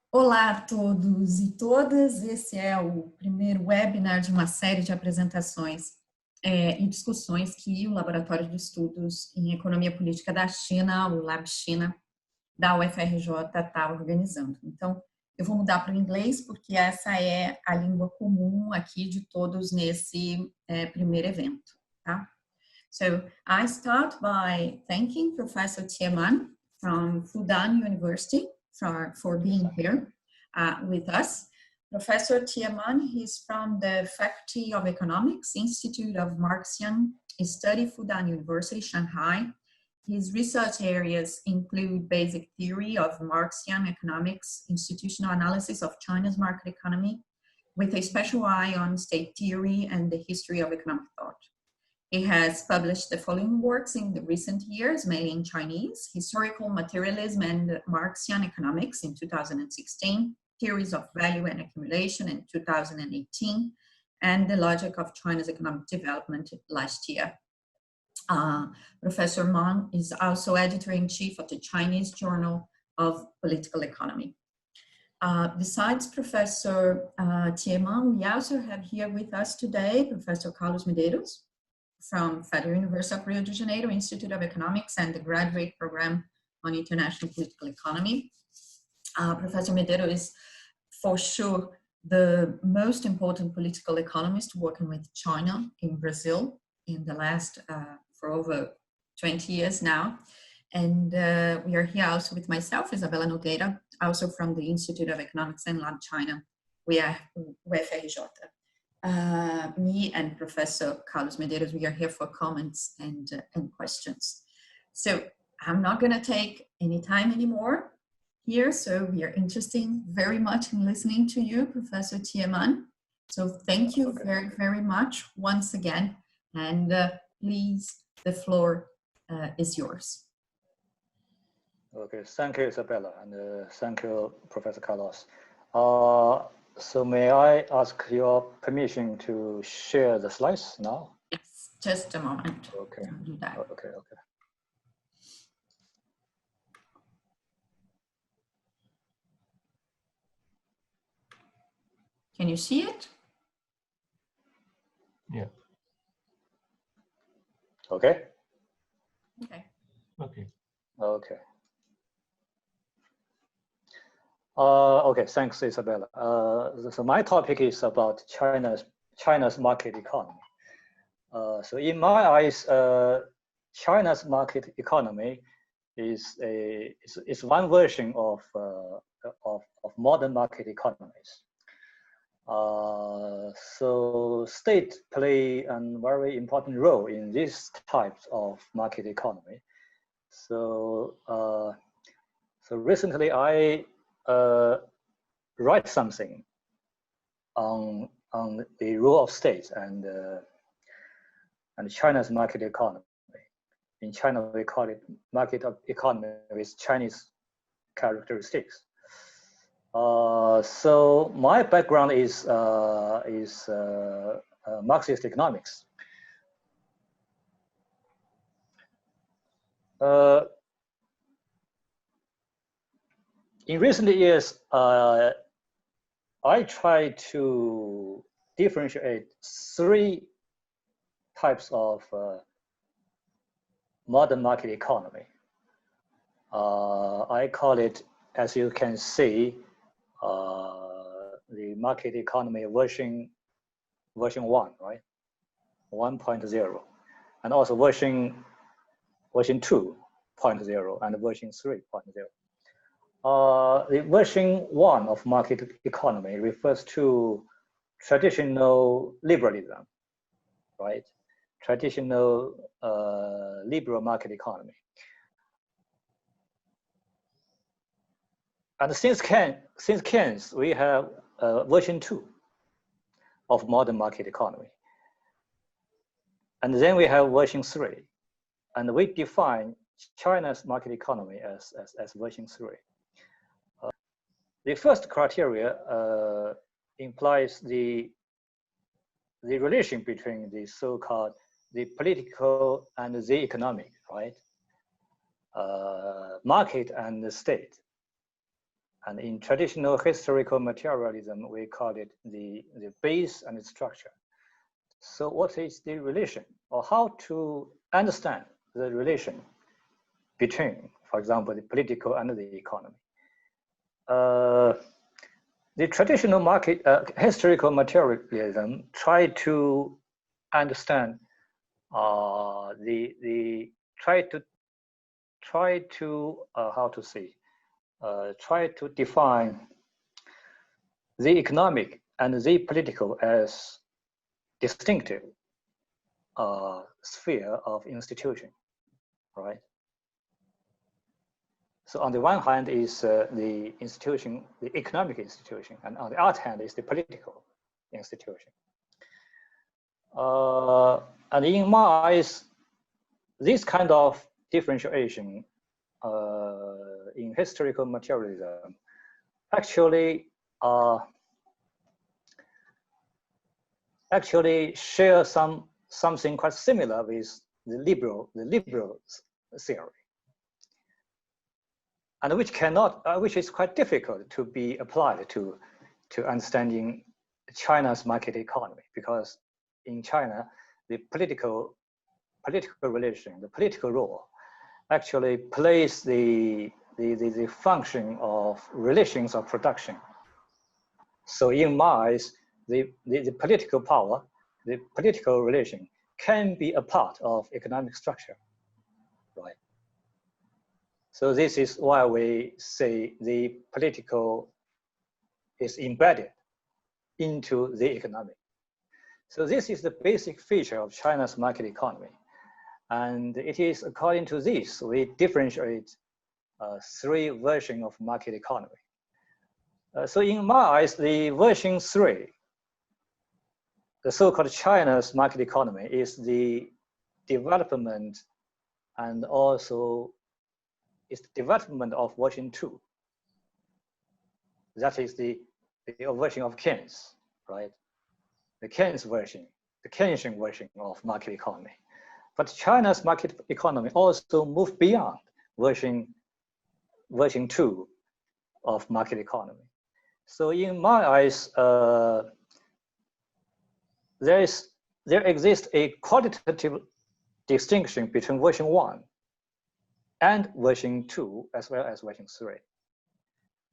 Olá a todos e todas, esse é o primeiro webinar de uma série de apresentações e discussões que o Laboratório de Estudos em Economia Política da China, o LabChina, da UFRJ, está organizando. Então, eu vou mudar para o inglês, porque essa é a língua comum aqui de todos nesse primeiro evento, tá? So, I start by thanking Professor Jie Meng from Fudan University for being here with us. Professor Jie Meng, he's from the Faculty of Economics, Institute of Marxiam Study, Fudan University, Shanghai. His research areas include basic theory of Marxian economics, institutional analysis of China's market economy, with a special eye on state theory and the history of economic thought. He has published the following works in the recent years, mainly in Chinese: Historical Materialism and Marxian Economics in 2016, Theories of Value and Accumulation in 2018, and The Logic of China's Economic Development last year. Professor Meng is also editor-in-chief of the Chinese Journal of Political Economy. Besides Professor Jie Meng, we also have here with us today Professor Carlos Medeiros from Fudan University of Rio de Janeiro, Institute of Economics, and the Graduate Program on International Political Economy. Professor Medeiros is for sure the most important political economist working with China in Brazil in the last, for over 20 years now. And we are here also with myself, Isabela Nogueira, also from the Institute of Economics and LabChina. We are UFRJ. Me and Professor Carlos Medeiros, we are here for comments and questions. So I'm not going to take any time anymore here, so we are interested very much in listening to you, Professor Jie Meng. So thank you very, very much once again, and please, the floor is yours. Okay, thank you, Isabella, and thank you, Professor Carlos. So may I ask your permission to share the slides now? Yes, just a moment. Okay. I'll do that. Okay. Can you see it? Yeah. Okay. Okay. Okay, thanks, Isabella. So my topic is about China's market economy. So in my eyes, China's market economy is one version of modern market economies. So state play a very important role in these types of market economy. So recently I write something on the role of states and China's market economy. In China, we call it market economy with Chinese characteristics. So my background is Marxist economics. In recent years, I try to differentiate three types of modern market economy. I call it, as you can see, the market economy version 1, right? 1.0, and also version 2.0 and version 3.0. The version 1 of market economy refers to traditional liberalism, right? Traditional liberal market economy. And since Keynes, we have version 2 of modern market economy. And then we have version 3. And we define China's market economy as version 3. The first criteria implies the relation between the so-called the political and the economic, right? Market and the state. And in traditional historical materialism, we call it the base and its structure. So what is the relation, or how to understand the relation between, for example, the political and the economy? The traditional historical materialism try to understand try to define the economic and the political as distinctive sphere of institution, right? So on the one hand is the institution, the economic institution, and on the other hand is the political institution. And in my eyes, this kind of differentiation in historical materialism actually share something quite similar with the liberal theory, and which is quite difficult to be applied to understanding China's market economy, because in China the political relation, the political role actually plays the function of relations of production. So in my eyes, the political power, the political relation can be a part of economic structure, right? So this is why we say the political is embedded into the economic. So this is the basic feature of China's market economy. And it is according to this, we differentiate three versions of market economy. So in my eyes, the version 3, the so-called China's market economy, is the development and also is the development of version 2. That is the version of Keynes, right? The Keynes version, the Keynesian version of market economy. But China's market economy also moved beyond version 2 of market economy. So in my eyes, there exists a qualitative distinction between version 1 and version 2, as well as version 3.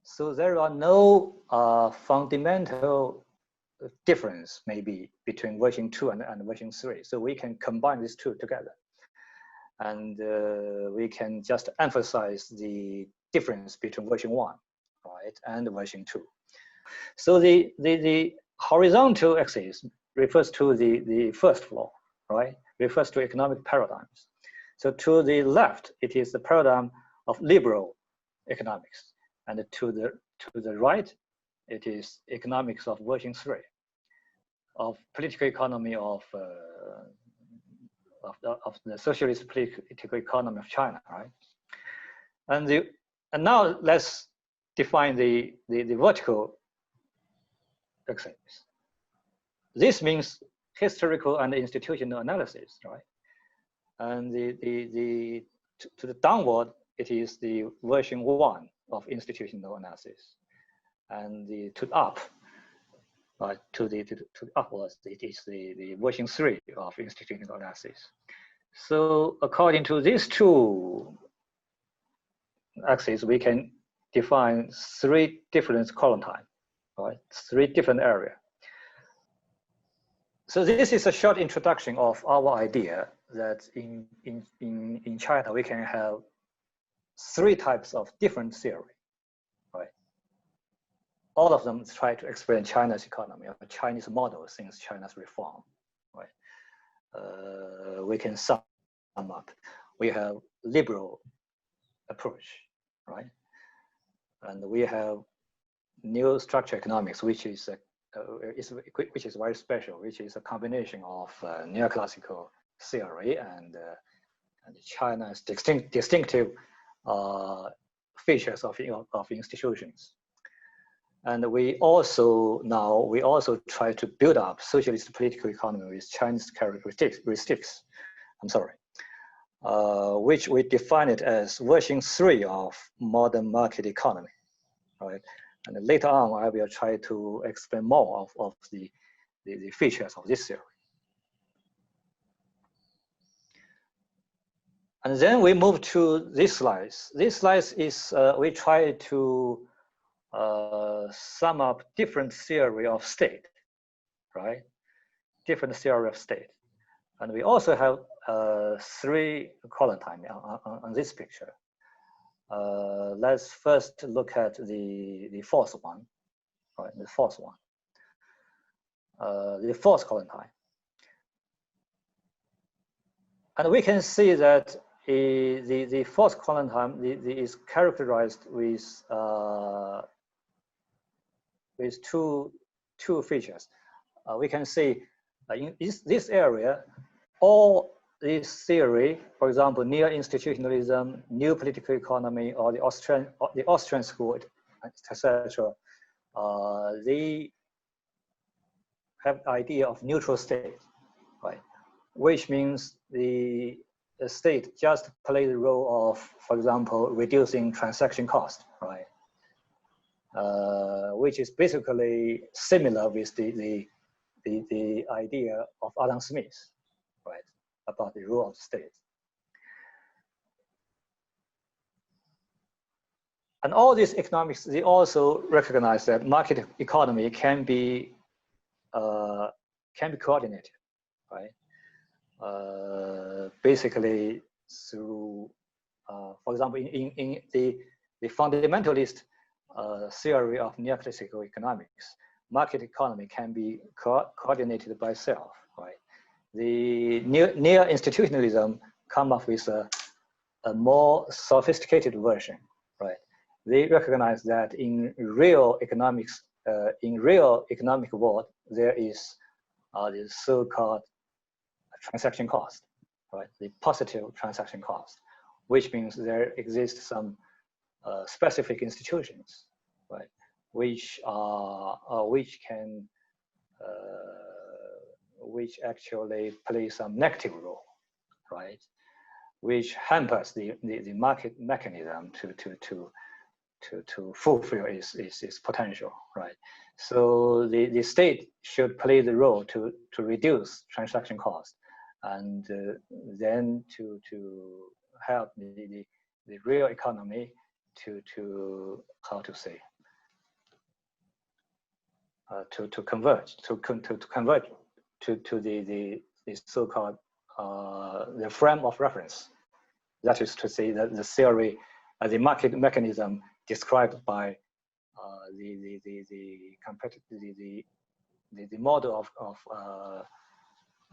So there are no fundamental difference maybe between version 2 and version 3. So we can combine these two together. And we can just emphasize the difference between version 1, right, and version 2. So the horizontal axis refers to the first law, right, refers to economic paradigms. So to the left, it is the paradigm of liberal economics. And to the right, it is economics of version 3, of political economy of the socialist political economy of China, right? And now let's define the vertical axis. This means historical and institutional analysis, right? And to the downward, it is the version 1 of institutional analysis, and to up, to the upwards, it is the version 3 of institutional analysis. So according to these two axes, we can define 3 different column types, right? 3 different areas. So this is a short introduction of our idea that in China we can have 3 types of different theory, right? All of them try to explain China's economy, or Chinese model since China's reform, right? We can sum up. We have liberal approach, right? And we have new structure economics, which is very special, which is a combination of neoclassical theory and China's distinctive features of institutions. And we also try to build up socialist political economy with Chinese characteristics. Which we define it as version 3 of modern market economy, right? And later on, I will try to explain more of the features of this theory. And then we move to this slides. This slides is, we try to sum up different theory of state, right? Different theory of state. And we also have 3 column time on this picture. Let's first look at the fourth one, right? The fourth one, the fourth column time. And we can see that the fourth column time is characterized with two features. We can see in this area, all this theory, for example, neo-institutionalism, new political economy, or the Austrian school, etc., they have the idea of neutral state, right? Which means the state just play the role of, for example, reducing transaction cost, right? Which is basically similar with the idea of Adam Smith, right, about the role of the state. And all these economics, they also recognize that market economy can be coordinated, right? Basically through, for example, in the fundamentalist theory of neoclassical economics, market economy can be coordinated by itself, right? The neo-institutionalism come up with a more sophisticated version, right? They recognize that in real economics, in real economic world, there is the so-called transaction cost, right? The positive transaction cost, which means there exists some specific institutions, right? Which actually play some negative role, right? Which hampers the market mechanism to fulfill its potential, right? So the state should play the role to reduce transaction cost, and then to help the real economy to how to say to converge to the so-called the frame of reference. That is to say that the theory, the market mechanism described by the model of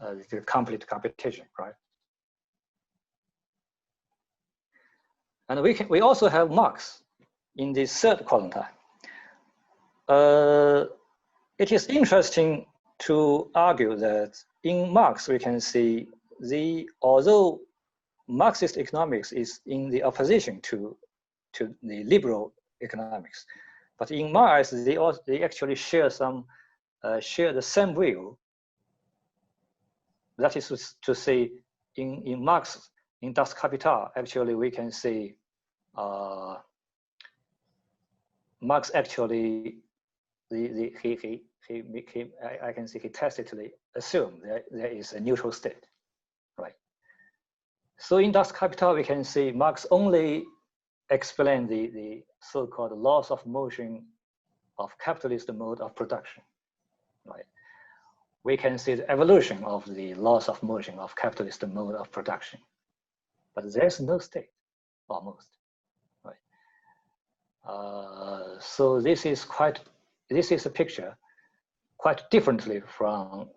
the complete competition, right? And we also have Marx in the third column time. It is interesting to argue that in Marx we can see although Marxist economics is in the opposition to the liberal economics, but in Marx they actually share the same view. That is to say, in Marx, in Das Kapital, actually we can see Marx actually I can see he tacitly assumed that there is a neutral state, right? So in Das Kapital we can see Marx only explain the so-called laws of motion of capitalist mode of production, right? We can see the evolution of the laws of motion of capitalist mode of production, but there's no state, almost, right? So this is a picture quite differently from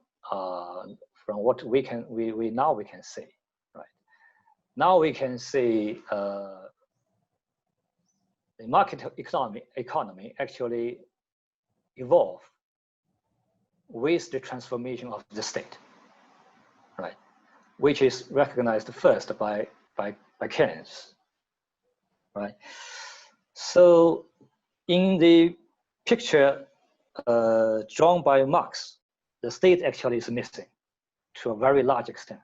what we now can see, right? Now we can see the market economy actually evolve with the transformation of the state, right? Which is recognized first by Keynes, right? So in the picture drawn by Marx, the state actually is missing to a very large extent.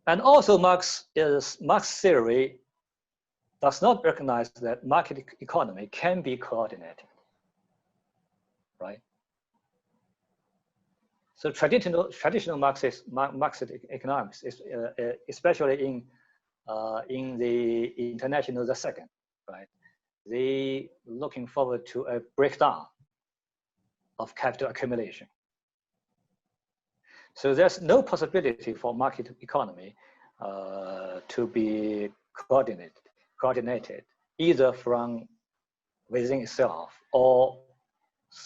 And also Marx theory does not recognize that market economy can be coordinated, right? So traditional Marxist economics, is, especially in the international, the second, right? They looking forward to a breakdown of capital accumulation. So there's no possibility for market economy to be coordinated either from within itself or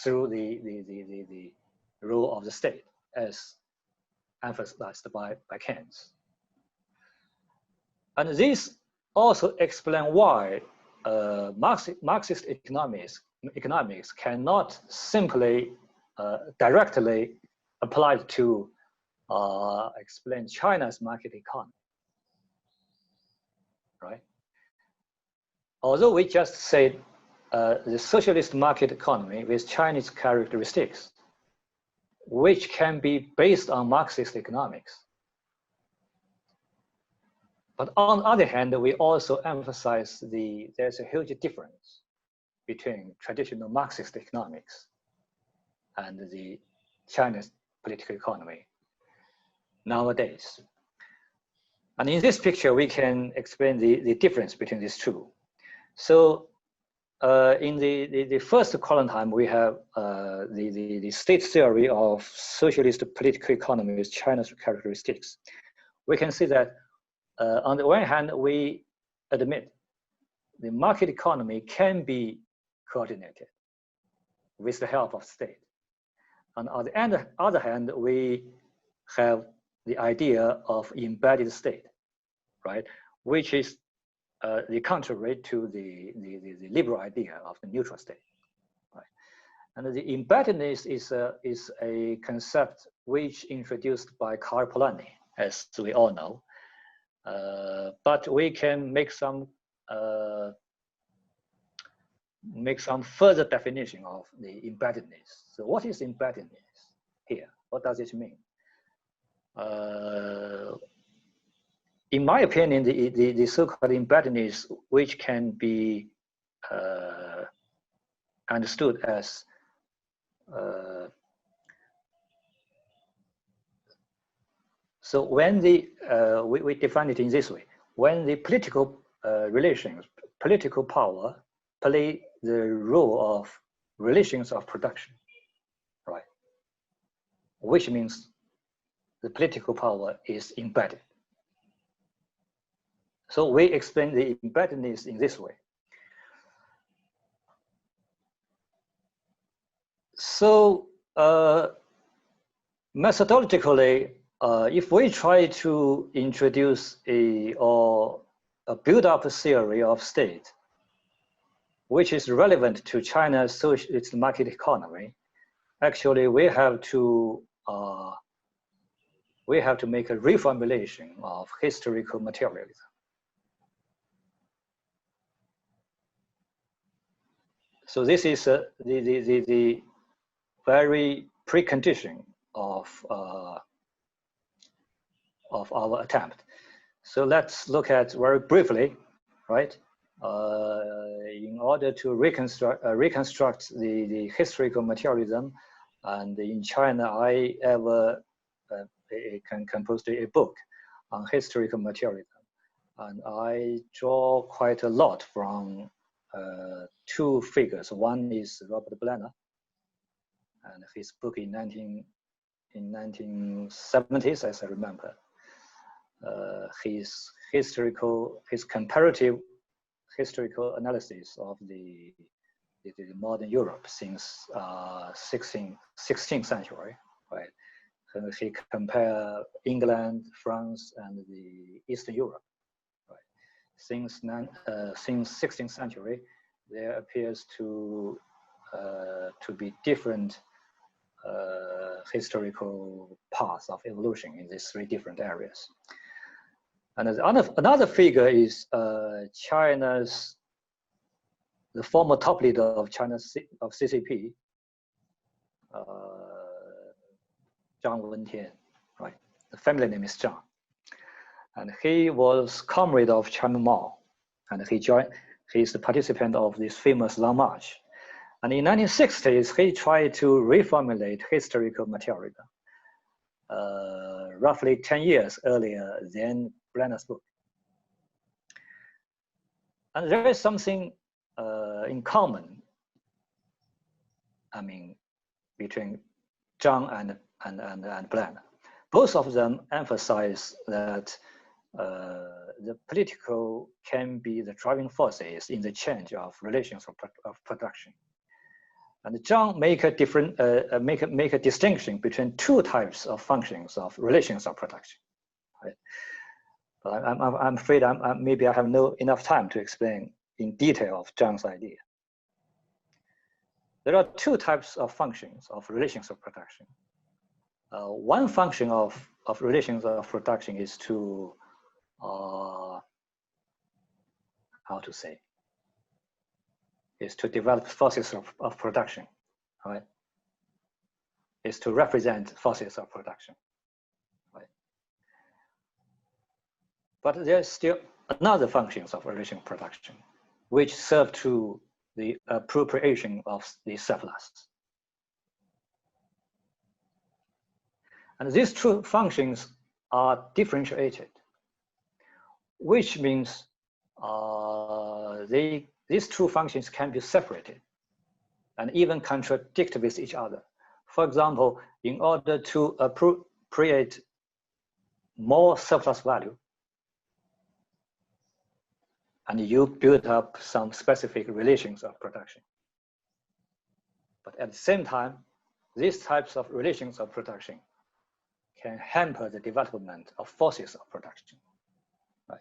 through the rule of the state, as emphasized by Keynes. And this also explains why Marxist economics cannot simply directly apply to explain China's market economy, right? Although we just said the socialist market economy with Chinese characteristics, which can be based on Marxist economics. But on the other hand, we also emphasize there's a huge difference between traditional Marxist economics and the Chinese political economy nowadays. And in this picture, we can explain the difference between these two. So in the first column, we have the state theory of socialist political economy with China's characteristics. We can see that on the one hand, we admit the market economy can be coordinated with the help of state. And on the other hand, we have the idea of embedded state, right? Which is the contrary to the liberal idea of the neutral state, right? And the embeddedness is a concept which introduced by Karl Polanyi, as we all know. But we can make some further definition of the embeddedness. So what is embeddedness here? What does it mean? In my opinion, the so-called embeddedness, which can be understood as so when we define it in this way, when the political relations, political power play the role of relations of production, right? Which means the political power is embedded. So we explain the embeddedness in this way. So methodologically, if we try to introduce or build up a theory of state, which is relevant to China's socialist market economy, actually we have to make a reformulation of historical materialism. So this is the very precondition of our attempt. So let's look at very briefly, right? In order to reconstruct the historical materialism, and in China, I ever composed a book on historical materialism, and I draw quite a lot from two figures. One is Robert Blanner, and his book in 1970s, as I remember. His comparative historical analysis of the modern Europe since 16th century, right? And he compared England, France, and the Eastern Europe, right? Since 16th century, there appears to be different historical paths of evolution in these three different areas. And another figure is the former top leader of China's CCP, Zhang Wentian, right? The family name is Zhang. And he was comrade of Chairman Mao And he's the participant of this famous Long March. And in 1960s, he tried to reformulate historical materialism, roughly 10 years earlier than Brenner's book. And there is something in common, I mean, between Zhang and Brenner. Both of them emphasize that the political can be the driving forces in the change of relations of production. And Zhang make a distinction between two types of functions of relations of production. Right? But I'm afraid maybe I have enough time to explain in detail of Zhang's idea. There are two types of functions of relations of production. One function of relations of production is to, how to say, is to develop forces of production, right? Is to represent forces of production, right? But there's still another functions of relation production, which serve to the appropriation of the surplus. And these two functions are differentiated, which means these two functions can be separated and even contradict with each other. For example, in order to appropriate more surplus value, and you build up some specific relations of production. But at the same time, these types of relations of production can hamper the development of forces of production. Right?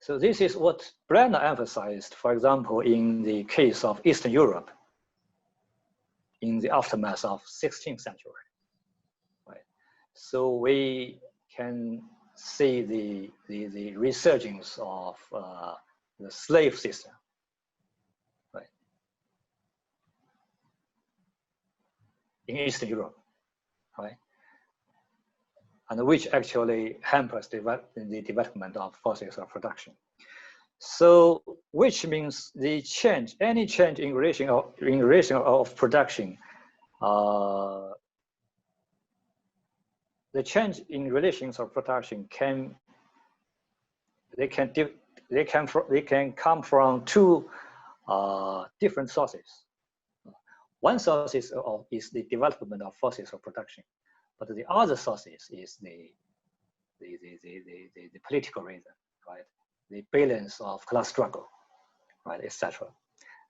So this is what Brenner emphasized, for example, in the case of Eastern Europe in the aftermath of 16th century. Right? So we can see the resurgence of the slave system, right, in Eastern Europe, right, and which actually hampers the development of forces of production. So, which means the change, any change in relation of production, the change in relations of production can come from two different sources. One source is the development of forces of production, but the other sources is the political reason, right? The balance of class struggle, right, etc.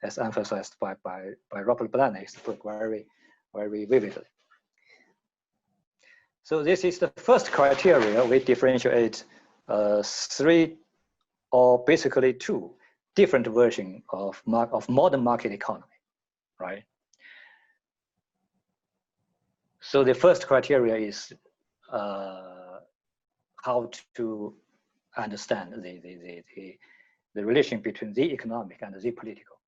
As emphasized by Robert Brenner in his book very vividly. So this is the first criteria. We differentiate three, or basically two, different versions of modern market economy, right? So the first criteria is how to understand the relation between the economic and the political.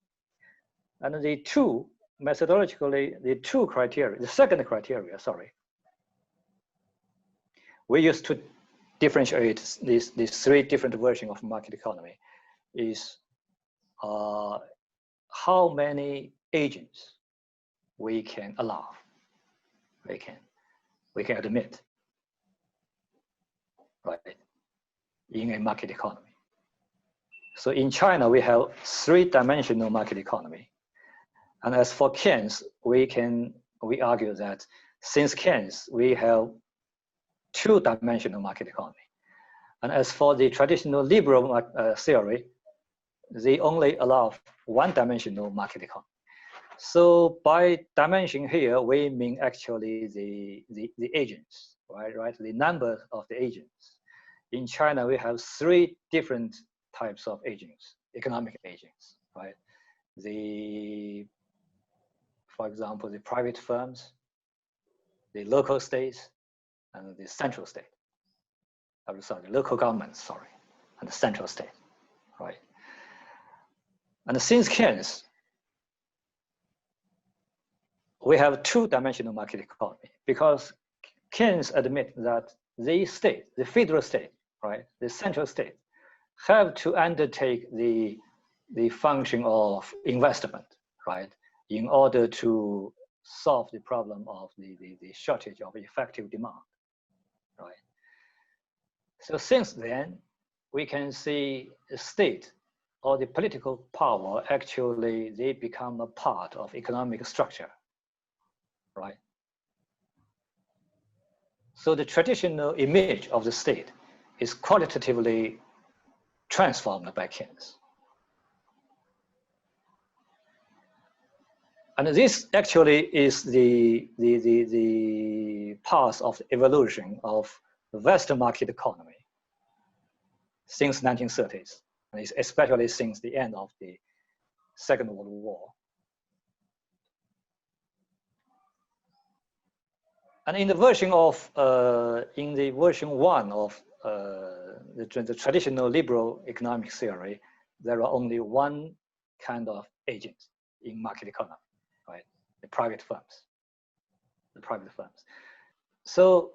And the two, methodologically, the two criteria, the second criteria, sorry, we used to differentiate these three different versions of market economy is how many agents we can allow, we can admit, right, in a market economy. So in China, we have three-dimensional market economy. And as for Keynes, we argue that since Keynes, we have two-dimensional market economy. And as for the traditional liberal theory, they only allow one-dimensional market economy. So by dimension here, we mean actually the agents, right? The number of the agents. In China, we have three different types of agents, economic agents, right? For example, the private firms, the local states, and the central state. Sorry, the local government, sorry, and the central state, right? And since Keynes, we have two-dimensional market economy because Keynes admits that the state, the federal state, right, the central state, have to undertake the function of investment, right, in order to solve the problem of the shortage of effective demand, right? So since then, we can see the state or the political power, actually, they become a part of economic structure, right? So the traditional image of the state is qualitatively transformed by Keynes. And this actually is the path of the evolution of the Western market economy since 1930s, and especially since the end of the Second World War. And in the version of, in the version 1 of the traditional liberal economic theory, there are only one kind of agent in market economy, right? The private firms, So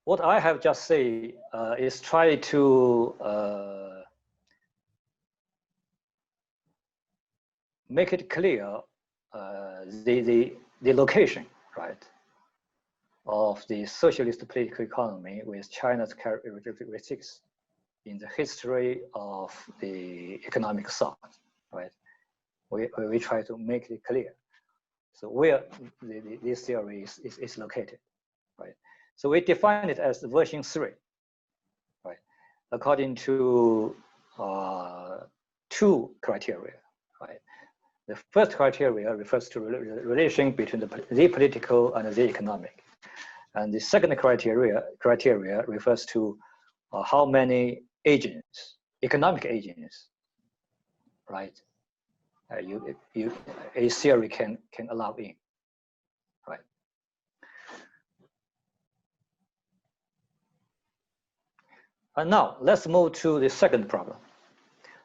what I have just said is try to make it clear the location, right, of the socialist political economy with China's characteristics in the history of the economic thought, right? We try to make it clear. So where this theory is located, right? So we define it as version 3, right? According to 2 criteria, right? The first criteria refers to relation between the political and the economic. And the second criteria refers to how many agents, economic agents, right? A theory can allow in, right? And now let's move to the second problem.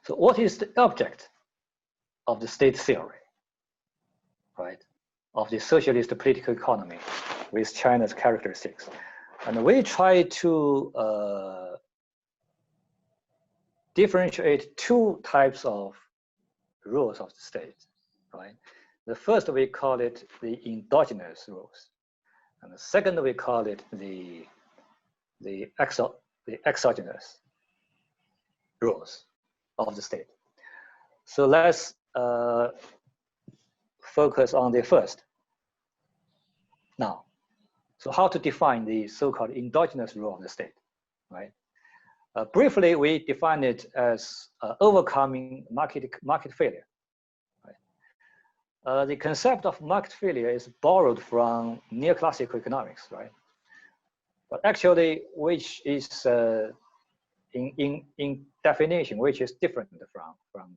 So what is the object of the state theory, right? Of the socialist political economy with China's characteristics. And we try to differentiate 2 types of rules of the state, right? The first, we call it the endogenous rules. And the second, we call it the exogenous rules of the state. So let's focus on the first. Now, so how to define the so-called endogenous rule of the state, right? Briefly, we define it as overcoming market failure. Right? The concept of market failure is borrowed from neoclassical economics, right? But actually, which is in definition, which is different from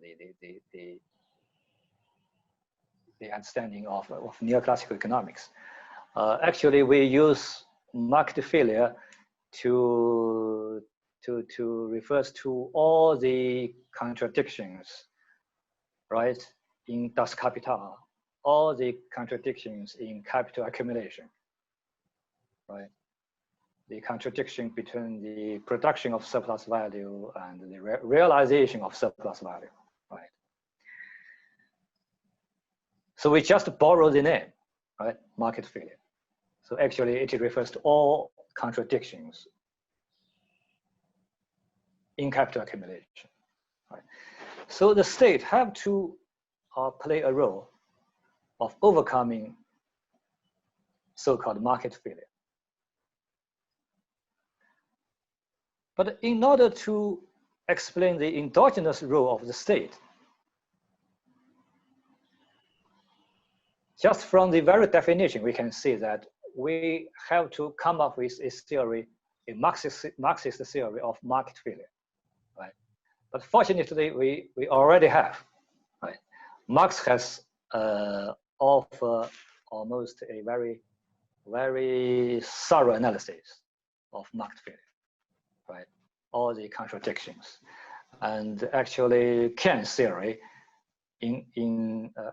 the understanding of neoclassical economics. Actually, we use market failure to refers to all the contradictions, right, in Das Kapital, all the contradictions in capital accumulation, right? The contradiction between the production of surplus value and the realization of surplus value, right? So we just borrow the name, right? Market failure. So actually it refers to all contradictions in capital accumulation, right? So the state have to play a role of overcoming so-called market failure. But in order to explain the endogenous role of the state, just from the very definition, we can see that we have to come up with a theory, a Marxist theory of market failure, right? But fortunately, we already have, right? Marx has offered almost a very, very thorough analysis of market failure, right? All the contradictions. And actually, Keynes theory,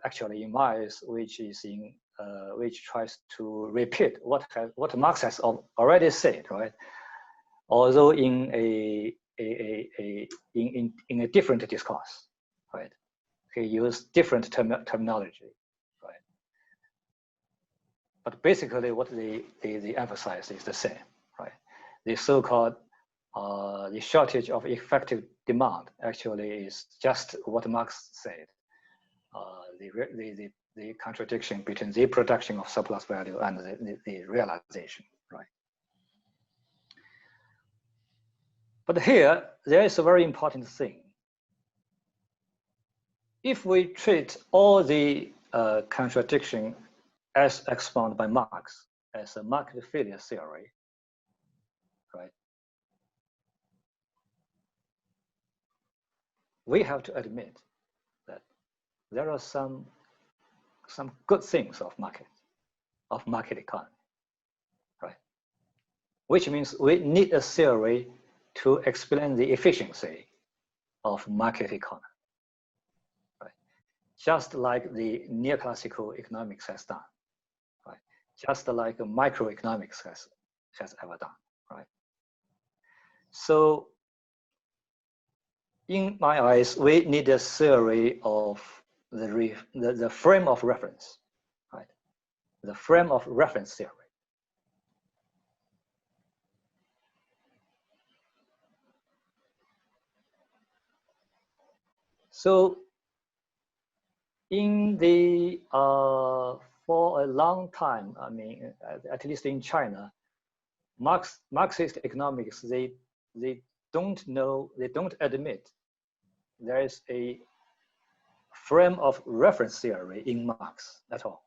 actually in Marx, which is which tries to repeat what Marx has already said, right? Although in in a different discourse, right? He used different terminology, right? But basically, what they emphasize is the same, right? The so-called the shortage of effective demand actually is just what Marx said. The contradiction between the production of surplus value and the realization, right? But here, there is a very important thing. If we treat all the contradiction as expounded by Marx as a market failure theory, right? We have to admit that there are some good things of market economy, right? Which means we need a theory to explain the efficiency of market economy, right? Just like the neoclassical economics has done, right? Just like microeconomics has ever done, right? So in my eyes, we need a theory of the frame of reference, right? The frame of reference theory. So in the, for a long time, I mean, at least in China, Marxist economics, they don't admit there is a frame of reference theory in Marx at all.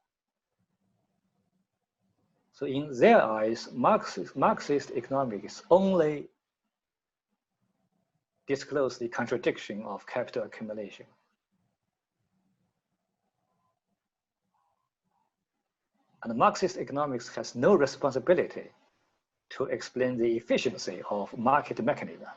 So in their eyes, Marxist economics only disclose the contradiction of capital accumulation. And Marxist economics has no responsibility to explain the efficiency of market mechanism.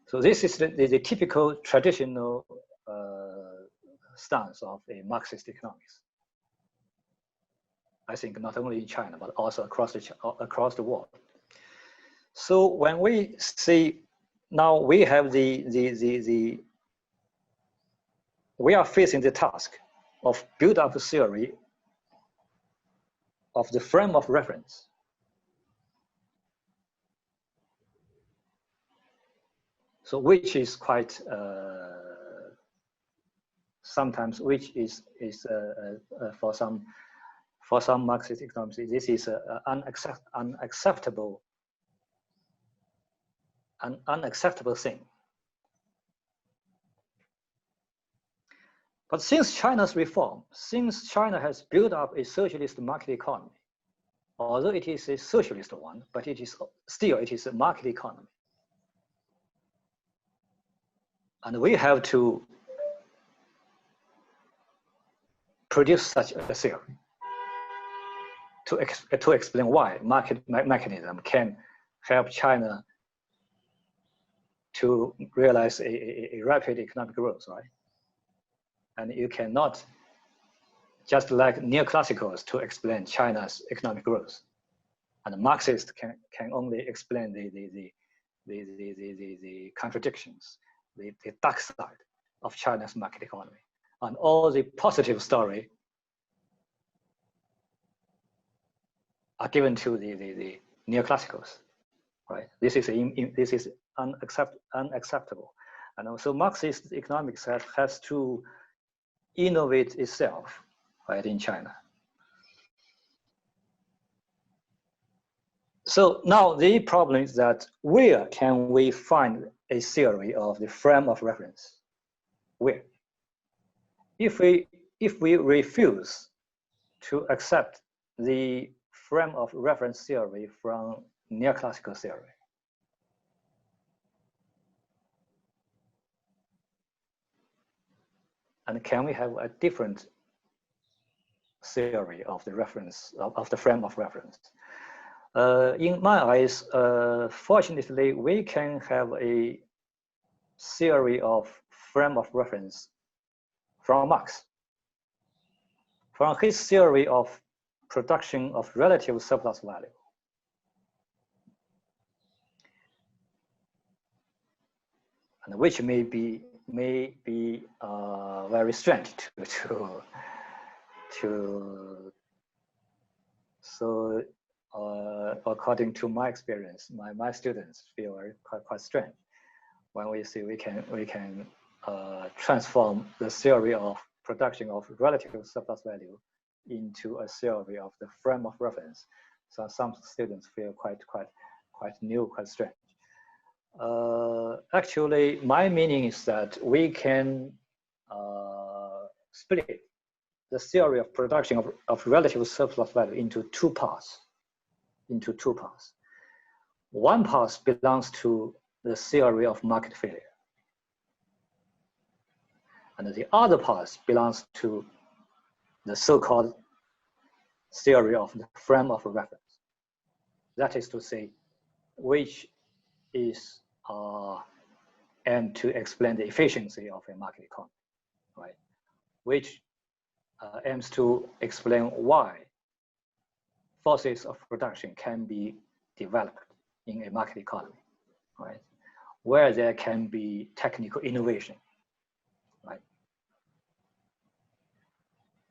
So this is the typical traditional stance of a Marxist economics. I think not only in China, but also across the world. So when we see now we have we are facing the task of build up a theory of the frame of reference. So which is quite sometimes which is for some Marxist economics, this is an unacceptable thing. But since China's reform, since China has built up a socialist market economy, although it is a socialist one, but it is a market economy. And we have to produce such a theory to explain why market mechanism can help China to realize a rapid economic growth, right? And you cannot, just like neoclassicals, to explain China's economic growth. And Marxists can only explain the contradictions, the dark side of China's market economy. And all the positive story are given to the neoclassicals, right? This is unacceptable. And also Marxist economics has to innovate itself, right, in China. So now the problem is that where can we find a theory of the frame of reference? Where? If we refuse to accept the frame of reference theory from neoclassical theory, and can we have a different theory of the reference, of the frame of reference? In my eyes, fortunately, we can have a theory of frame of reference from Marx. From his theory of production of relative surplus value. And which may be very strange so according to my experience, my students feel quite strange when we see we can transform the theory of production of relative surplus value into a theory of the frame of reference. So some students feel quite new, quite strange. Actually, my meaning is that we can split the theory of production of relative surplus value into two parts. One part belongs to the theory of market failure, and the other part belongs to the so-called theory of the frame of reference. That is to say, which is aimed to explain the efficiency of a market economy, right? Which aims to explain why forces of production can be developed in a market economy, right? Where there can be technical innovation, right?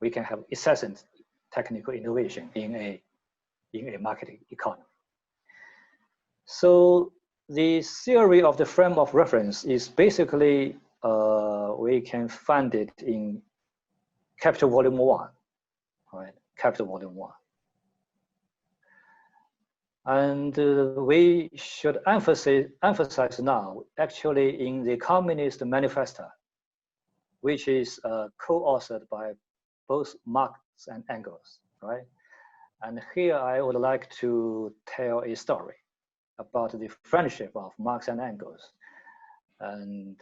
We can have incessant technical innovation in a market economy. So the theory of the frame of reference is basically, we can find it in Capital Volume 1, right? Capital Volume 1. And we should emphasize now, actually, in the Communist Manifesto, which is co-authored by both Marx and Engels, right? And here I would like to tell a story about the friendship of Marx and Engels. And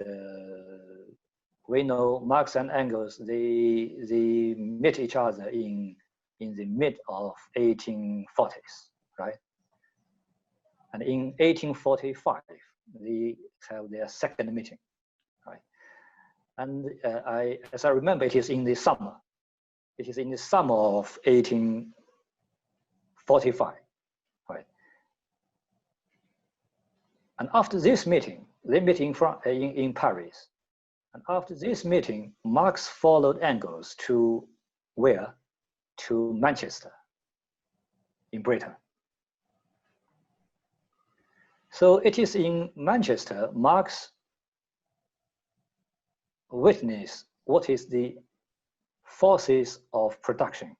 we know Marx and Engels, they met each other in the mid of 1840s, right? And in 1845, they have their second meeting, right? And as I remember, it is in the summer. It is in the summer of 1845, right? And after this meeting, they met in Paris. And after this meeting, Marx followed Engels to where? To Manchester, in Britain. So it is in Manchester, Marx witnessed what is the forces of production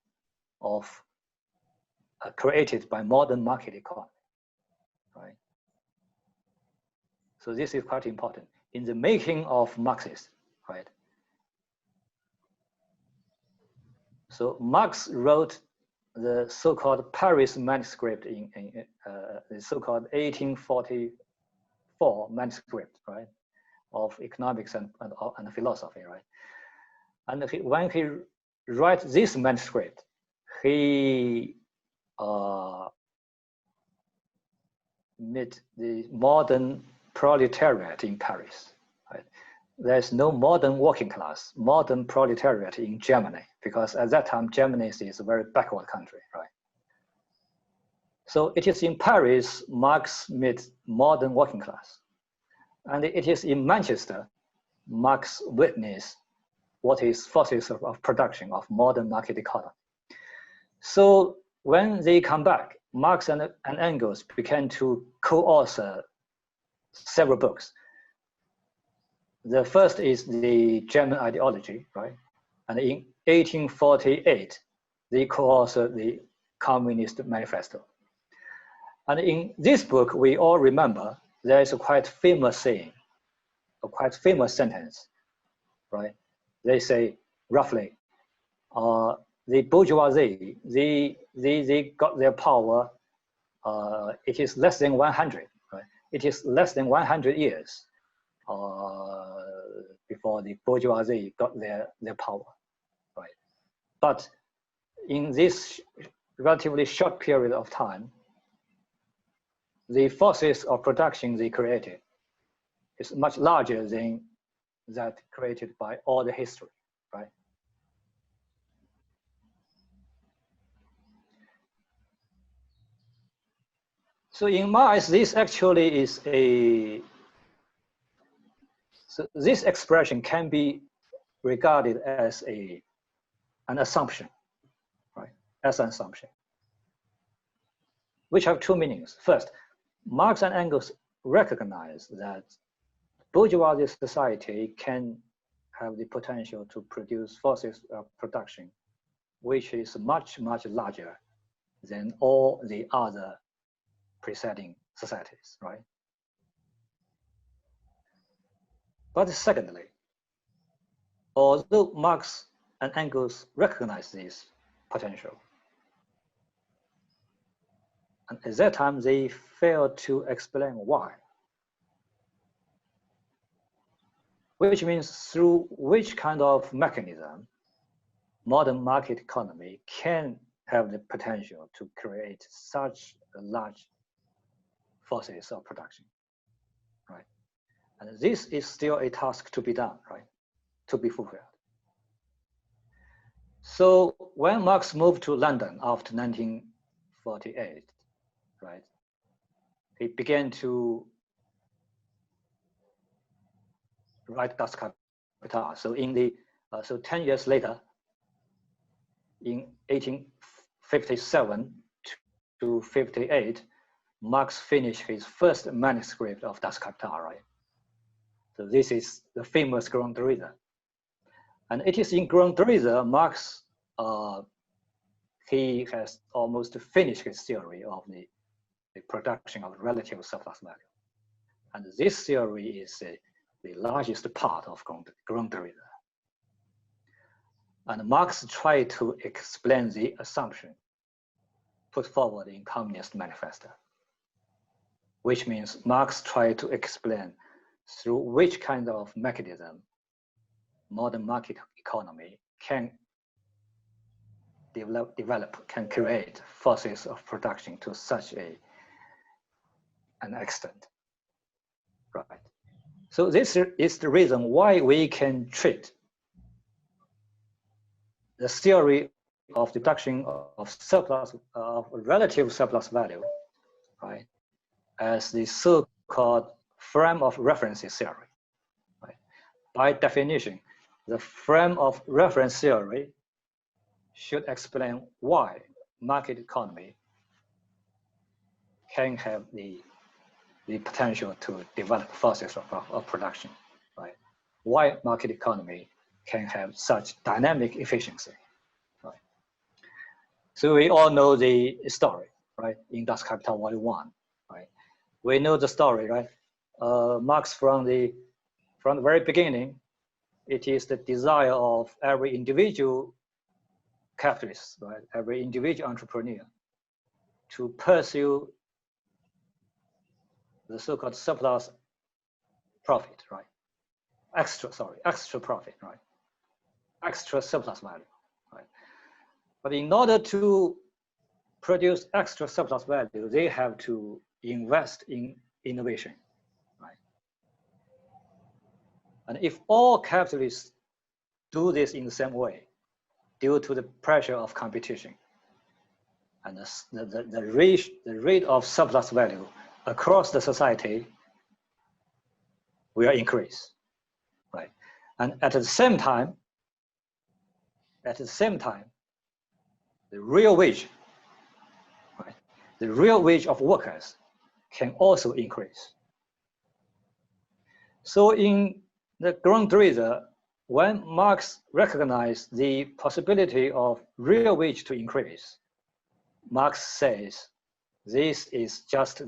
created by modern market economy, right? So this is quite important in the making of Marxists, right? So Marx wrote the so-called Paris manuscript in the so-called 1844 manuscript, right, of economics and philosophy, right? And when he writes this manuscript, he met the modern proletariat in Paris, right? There's no modern working class, modern proletariat in Germany, because at that time, Germany is a very backward country, right? So it is in Paris, Marx met modern working class. And it is in Manchester, Marx witnessed what is forces of production of modern market economy. So when they come back, Marx and Engels began to co-author several books. The first is the German ideology, right? And in 1848, they co-authored the Communist Manifesto. And in this book, we all remember, there is a quite famous saying, a quite famous sentence, right? They say, roughly, the bourgeoisie, they got their power, it is less than 100, right? It is less than 100 years before the bourgeoisie got their power, right? But in this relatively short period of time, the forces of production they created is much larger than that created by all the history, right? So in Marx, this actually is a, so this expression can be regarded as an assumption, right? As an assumption, which have two meanings. First, Marx and Engels recognize that bourgeoisie society can have the potential to produce forces of production, which is much, much larger than all the other preceding societies, right? But secondly, although Marx and Engels recognize this potential, and at that time they failed to explain why. Which means through which kind of mechanism modern market economy can have the potential to create such a large forces of production, right? And this is still a task to be done, right? To be fulfilled. So when Marx moved to London after 1948, right, he began to write Das Kapital. So in the so 10 years later, in 1857 to 58, Marx finished his first manuscript of Das Kapital, right? So this is the famous Grundrisse. And it is in Grundrisse, Marx, he has almost finished his theory of the production of relative surplus value. And this theory is the largest part of Grundrisse. And Marx tried to explain the assumption put forward in Communist Manifesto, which means Marx tried to explain through which kind of mechanism modern market economy can develop, can create forces of production to such an extent, right? So this is the reason why we can treat the theory of deduction of surplus, of relative surplus value, right, as the so-called frame of references theory, right? By definition, the frame of reference theory should explain why market economy can have the potential to develop forces of production, right? Why market economy can have such dynamic efficiency, right? So we all know the story, right? In Das Kapital Volume 1, right? We know the story, right? Marx from the very beginning, it is the desire of every individual capitalist, right? Every individual entrepreneur to pursue the so-called surplus profit, right? Extra profit, right? Extra surplus value, right? But in order to produce extra surplus value, they have to invest in innovation, right? And if all capitalists do this in the same way, due to the pressure of competition, and the rate of surplus value across the society will increase, right? And at the same time, the real wage, right? The real wage of workers can also increase. So in the Grundrisse, when Marx recognized the possibility of real wage to increase, Marx says this is just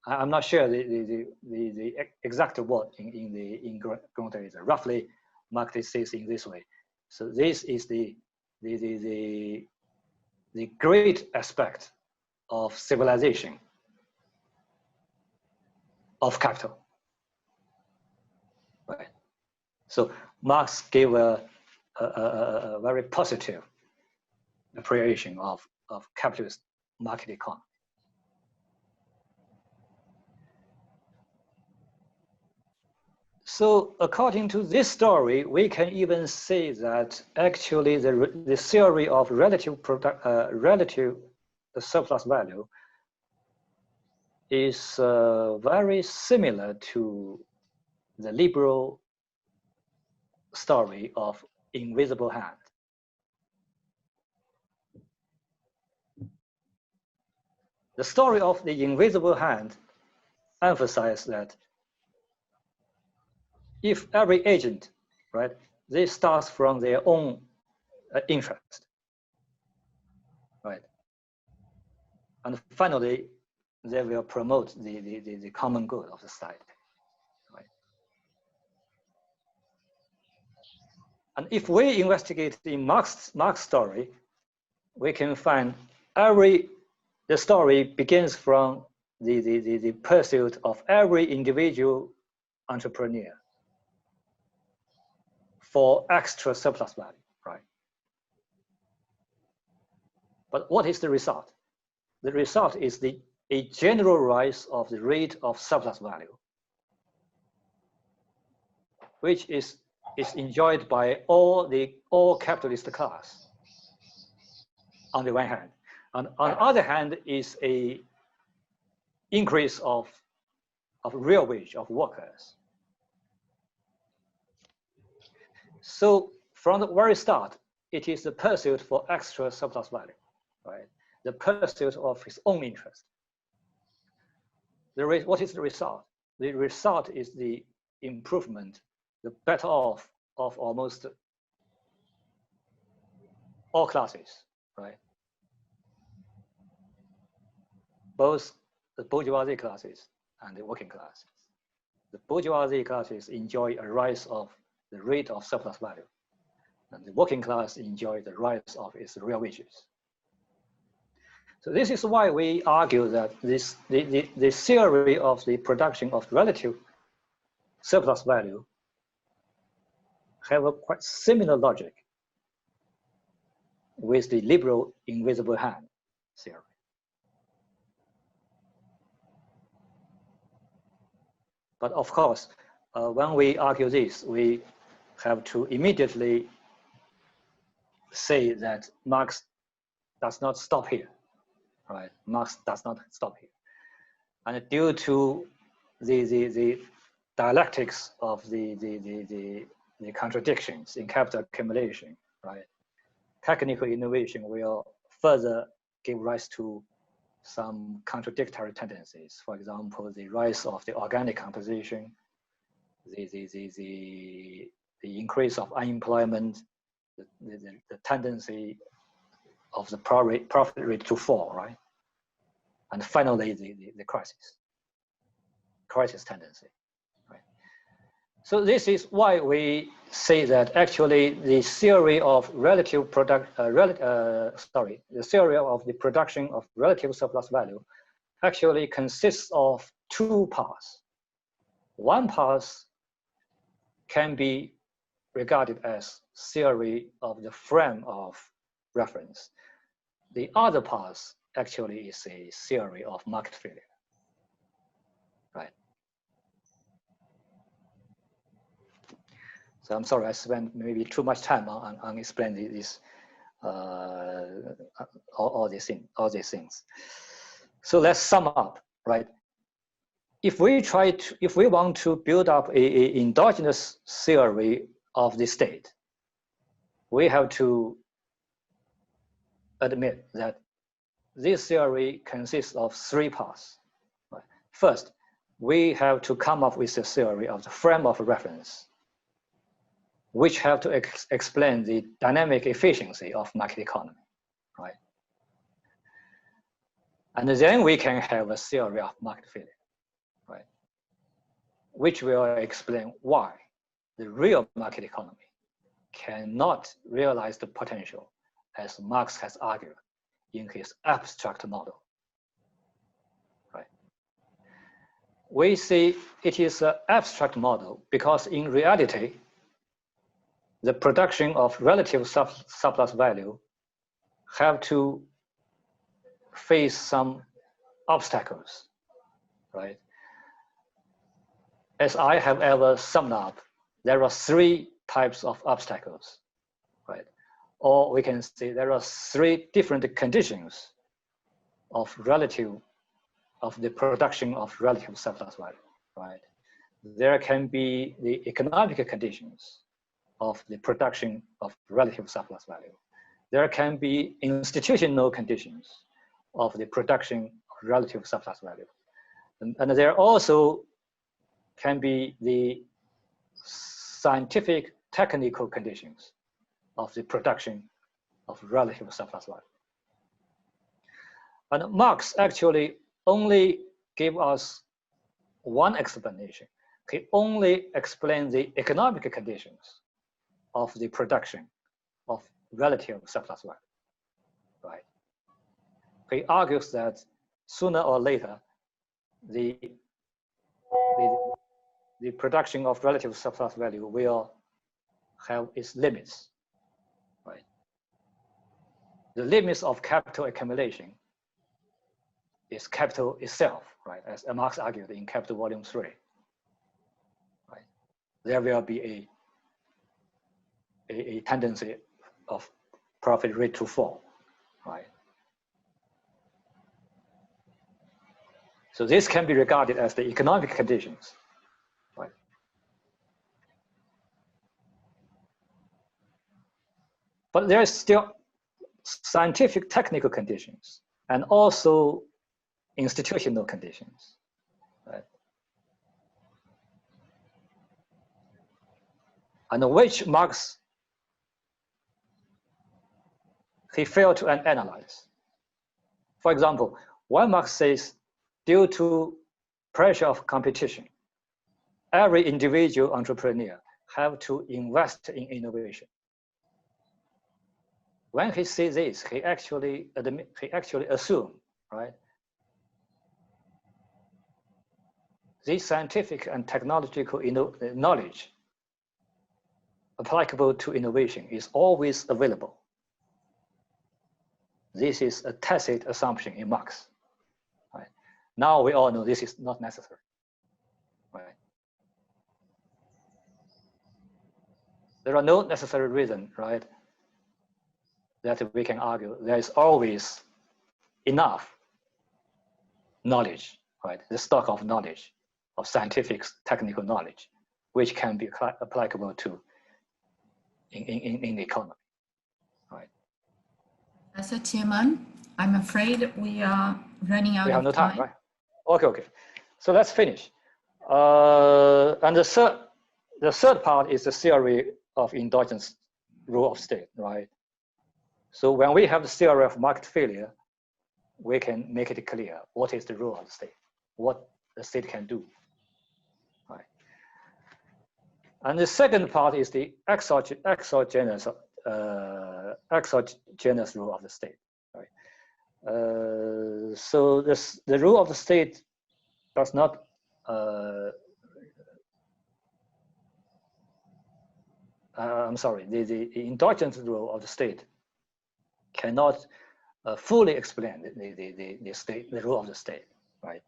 I'm not sure the exact word in Grundrisse. Roughly, Marx says in this way. So this is the great aspect of civilization of capital, right? So Marx gave a very positive appreciation of capitalist market economy. So according to this story, we can even say that actually the theory of relative the surplus value is very similar to the liberal story of invisible hand. The story of the invisible hand emphasizes that if every agent, right, they start from their own interest, right, and finally they will promote the common good of the society, right? And if we investigate the Marx story, we can find the story begins from the pursuit of every individual entrepreneur for extra surplus value, right? But what is the result? The result is a general rise of the rate of surplus value, which is enjoyed by all capitalist class on the one hand. And on the other hand is a increase of real wage of workers. So from the very start, it is the pursuit for extra surplus value, right? The pursuit of his own interest. What is the result? The result is the improvement, the better off of almost all classes, right? Both the bourgeoisie classes and the working classes. The bourgeoisie classes enjoy a rise of the rate of surplus value, and the working class enjoy the rise of its real wages. So this is why we argue that the theory of the production of relative surplus value have a quite similar logic with the liberal invisible hand theory. But of course, when we argue this, we have to immediately say that Marx does not stop here, right? Marx does not stop here. And due to the dialectics of the contradictions in capital accumulation, right? Technical innovation will further give rise to some contradictory tendencies. For example, the rise of the organic composition, the increase of unemployment, the tendency of the profit rate to fall, right? And finally, the crisis tendency, right? So this is why we say that actually the theory of the theory of the production of relative surplus value actually consists of two parts. One part can be regarded as theory of the frame of reference. The other part actually is a theory of market failure, right? So I'm sorry, I spent maybe too much time on explaining this, all these things. So let's sum up, right? If we want to build up a endogenous theory of the state, we have to admit that this theory consists of three parts. Right? First, we have to come up with a theory of the frame of reference, which have to explain the dynamic efficiency of market economy, right? And then we can have a theory of market failure, right? Which will explain why the real market economy cannot realize the potential as Marx has argued in his abstract model, right? We say it is an abstract model because in reality, the production of relative surplus value have to face some obstacles, right? As I have ever summed up, there are three types of obstacles, right? Or we can say there are three different conditions of the production of relative surplus value, right? There can be the economic conditions of the production of relative surplus value. There can be institutional conditions of the production of relative surplus value. And there also can be the scientific technical conditions of the production of relative surplus value. And Marx actually only gave us one explanation. He only explained the economic conditions of the production of relative surplus value, right? He argues that sooner or later, the production of relative surplus value will have its limits, right? The limits of capital accumulation is capital itself, right? As Marx argued in Capital Volume 3, right? There will be a tendency of profit rate to fall, right? So this can be regarded as the economic conditions, right? But there is still scientific technical conditions and also institutional conditions, right? And which Marx, he failed to analyze. For example, when Marx says, due to pressure of competition, every individual entrepreneur have to invest in innovation. When he says this, he actually assumes, right, this scientific and technological knowledge applicable to innovation is always available. This is a tacit assumption in Marx. Right? Now we all know this is not necessary. Right? There are no necessary reasons, right, that we can argue there is always enough knowledge, right? The stock of knowledge, of scientific technical knowledge, which can be applicable to in the economy, right? Professor Jie Meng, I'm afraid we are running out of time. We have no time, right? Okay. So let's finish. And the third part is the theory of endogenous rule of state, right? So when we have the theory of market failure, we can make it clear what is the role of the state, what the state can do, right? And the second part is the exogenous rule of the state, right? So the rule of the state does not the endogenous rule of the state cannot fully explain the rule of the state, right?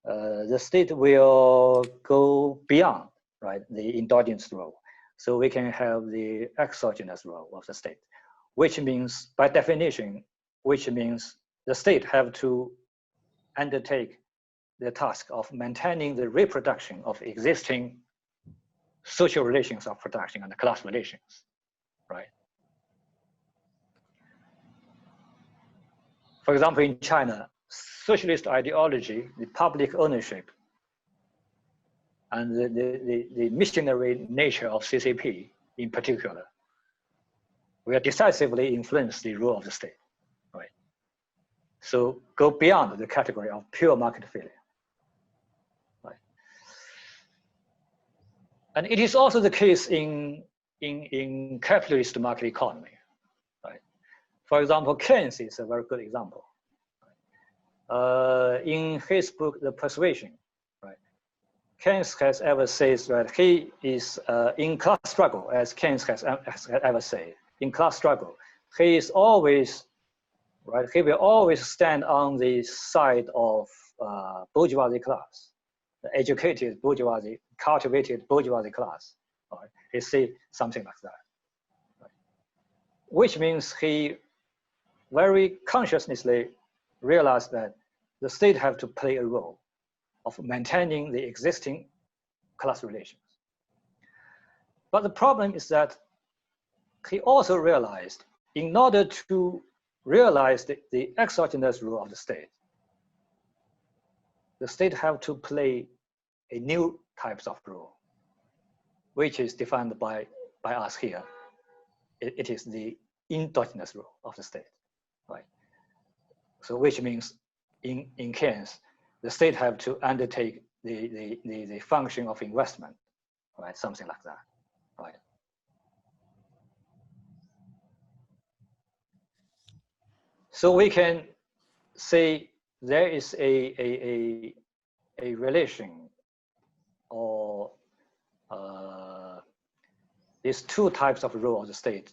The state will go beyond, right, the endogenous rule. So we can have the exogenous role of the state, which means, by definition, the state have to undertake the task of maintaining the reproduction of existing social relations of production and class relations, right? For example, in China, socialist ideology, the public ownership, and the missionary nature of CCP in particular, will decisively influence the rule of the state, right? So go beyond the category of pure market failure, right? And it is also the case in capitalist market economy, right? For example, Keynes is a very good example. In his book, The Persuasion, right? Keynes has ever said that he is in class struggle, as Keynes has ever said, in class struggle, he is always, right? He will always stand on the side of bourgeoisie class, the educated bourgeoisie, cultivated bourgeoisie class. Right? He say something like that, right? Which means he very consciously realized that the state have to play a role of maintaining the existing class relations. But the problem is that he also realized in order to realize the exogenous role of the state have to play a new types of role, which is defined by us here. It is the endogenous role of the state, right? So which means in Keynes, the state have to undertake the function of investment, right? Something like that, right? So we can say there is a relation, or these two types of role of the state,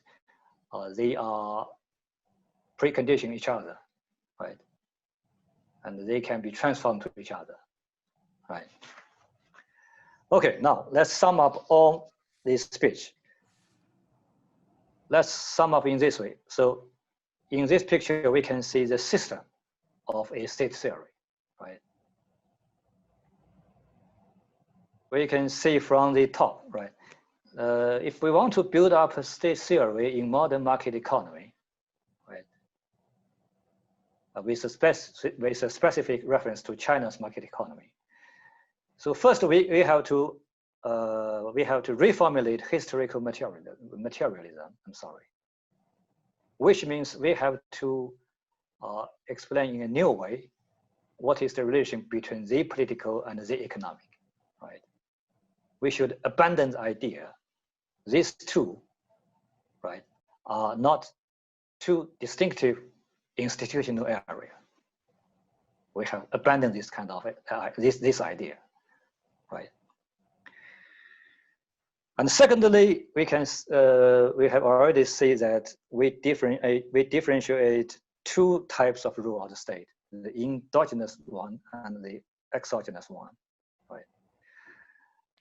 they are preconditioning each other, right? And they can be transformed to each other, right? Okay, now let's sum up all this speech. Let's sum up in this way. So in this picture, we can see the system of a state theory, right? We can see from the top, right? If we want to build up a state theory in modern market economy, right, with a specific reference to China's market economy. So first, we have to reformulate historical materialism. I'm sorry, which means we have to explain in a new way what is the relation between the political and the economic, right? We should abandon the idea these two, right, are not two distinctive institutional area. We have abandoned this kind of this idea, right? And secondly, we have already said that we differentiate two types of rule of the state: the endogenous one and the exogenous one, right?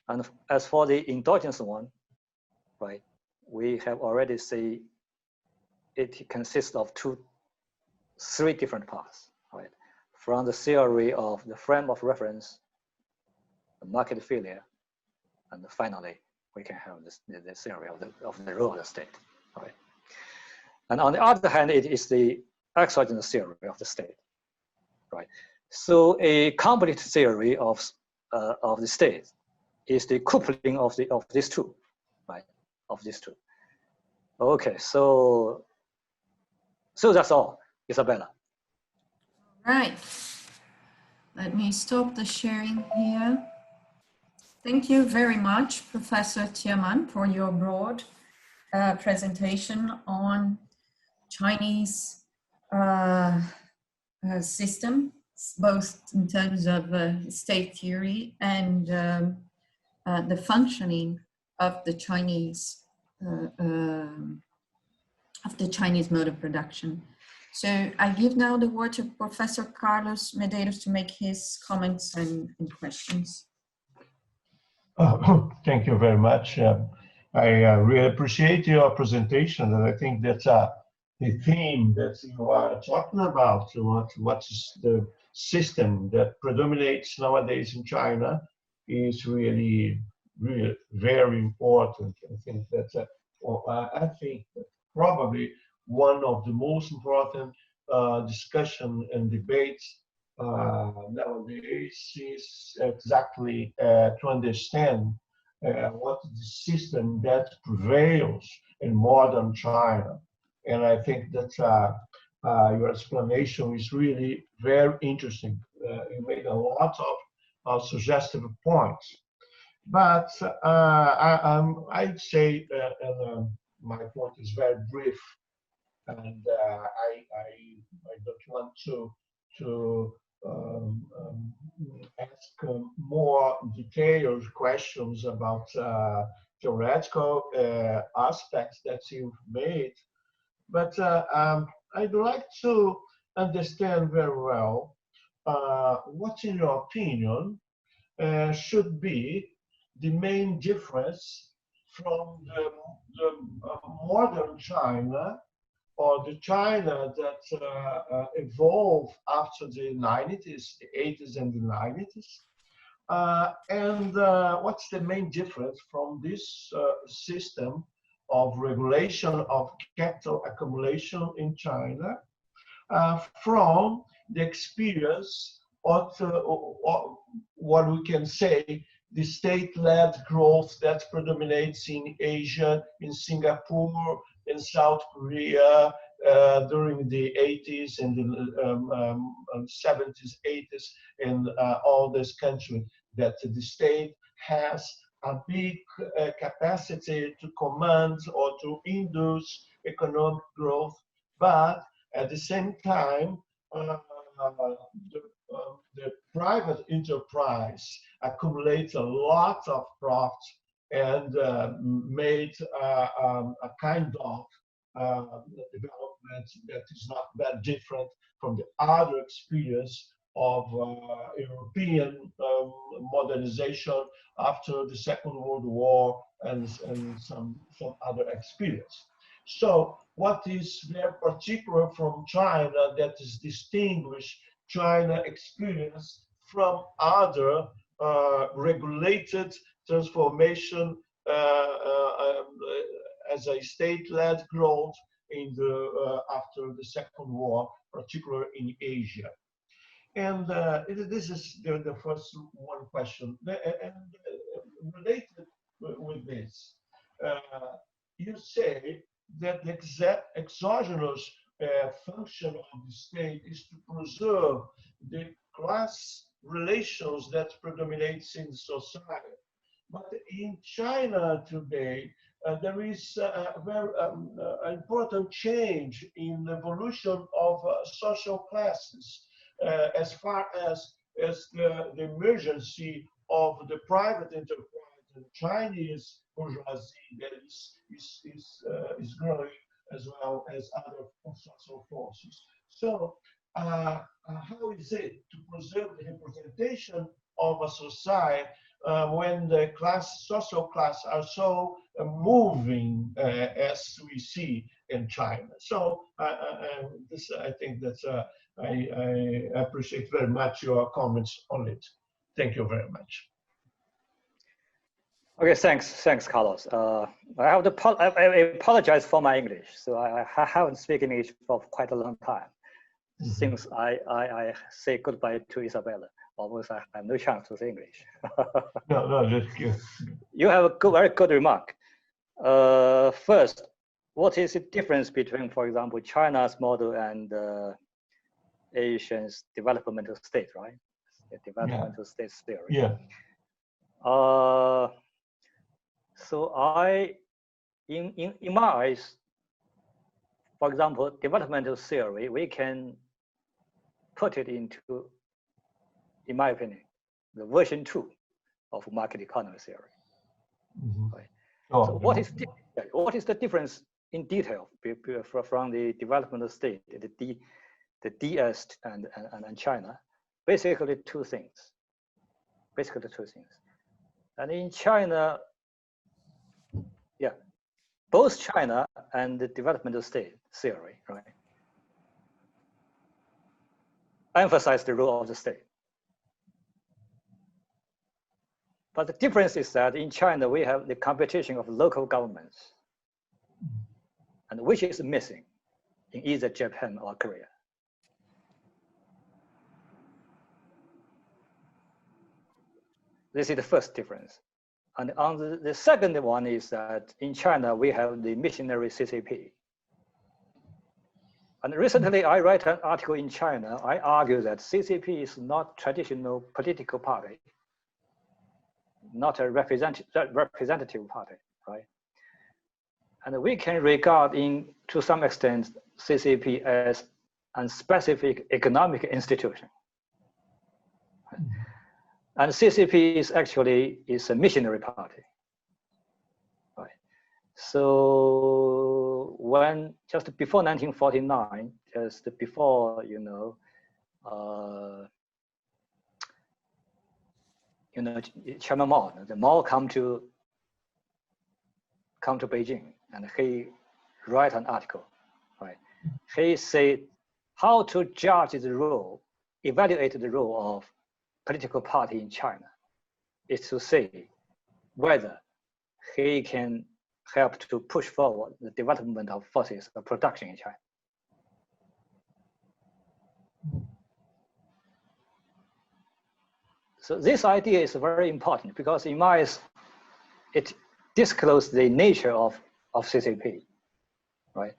And as for the endogenous one, right, we have already said it consists of three different parts, right? From the theory of the frame of reference, the market failure, and finally, we can have the theory of the role of the state, right? And on the other hand, it is the exogenous theory of the state, right? So a complete theory of the state is the coupling of these two, right? Of these two. Okay, so that's all, Isabella. Right. Let me stop the sharing here. Thank you very much, Professor Jie Meng, for your broad presentation on Chinese system, both in terms of state theory and the functioning of the Chinese mode of production. So I give now the word to Professor Carlos Medeiros to make his comments and questions. Thank you very much. I really appreciate your presentation, and I think that the theme that you are talking about, what is the system that predominates nowadays in China, is really very important. I think that probably one of the most important discussion and debates nowadays is exactly to understand what is the system that prevails in modern China. And I think that your explanation is really very interesting. You made a lot of suggestive points. But I'd say, and my point is very brief, and I don't want to ask more detailed questions about theoretical aspects that you've made, but I'd like to understand very well what, in your opinion, should be the main difference from the modern China or the China that evolved after the 90s, the 80s and the 90s. And what's the main difference from this system of regulation of capital accumulation in China from the experience of what we can say the state-led growth that predominates in Asia, in Singapore, in South Korea during the 80s and the 70s, 80s, in all these countries, that the state has a big capacity to command or to induce economic growth, but at the same time, the private enterprise accumulates a lot of profit and made a kind of development that is not that different from the other experience of European modernization after the Second World War and some other experience. So what is very particular from China that is distinguished China experience from other regulated transformation as a state-led growth in the after the Second War, particularly in Asia. And this is the first one question. And related with this, you say that the exogenous function of the state is to preserve the class relations that predominates in society. But in China today, there is a very important change in the evolution of social classes as far as the emergence of the private enterprise and Chinese bourgeoisie that is growing as well as other social forces. So how is it to preserve the representation of a society when the social class are so moving as we see in China? So this, I think that I appreciate very much your comments on it. Thank you very much. Okay, thanks, Carlos. I have to I apologize for my English. So I haven't spoken English for quite a long time. Mm-hmm. Since I say goodbye to Isabela. Almost I have no chance to say English. No, just good. You have a very good remark. First, what is the difference between, for example, China's model and Asia's developmental state, right? The developmental state theory. Yeah. So in my eyes, for example, developmental theory, we can put it into, in my opinion, the version 2 of market economy theory. Mm-hmm. Right? Oh, so what is the difference in detail from the developmental state, the DS and China? Basically two things. And in China, yeah, both China and the developmental state theory, right, emphasize the role of the state. But the difference is that in China, we have the competition of local governments, and which is missing in either Japan or Korea. This is the first difference. And on the second one is that in China, we have the missionary CCP. And recently, I write an article in China. I argue that CCP is not traditional political party, not a representative party, right? And we can regard to some extent, CCP as a specific economic institution. And CCP is actually a missionary party, right? So when just before 1949, just before Chairman Mao, the Mao come to Beijing, and he write an article, right? he said how to judge the role, evaluate the role of political party in China is to see whether he can help to push forward the development of forces of production in China. So this idea is very important because in my eyes, it discloses the nature of CCP, right?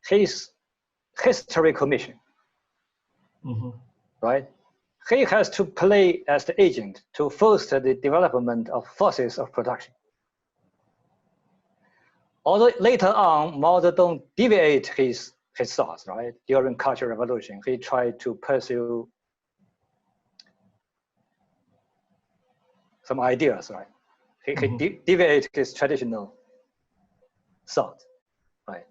His historical mission, right? He has to play as the agent to foster the development of forces of production. Although later on, Mao Zedong deviated his thoughts, right? During Cultural Revolution, he tried to pursue some ideas, right? He deviated his traditional thought, right?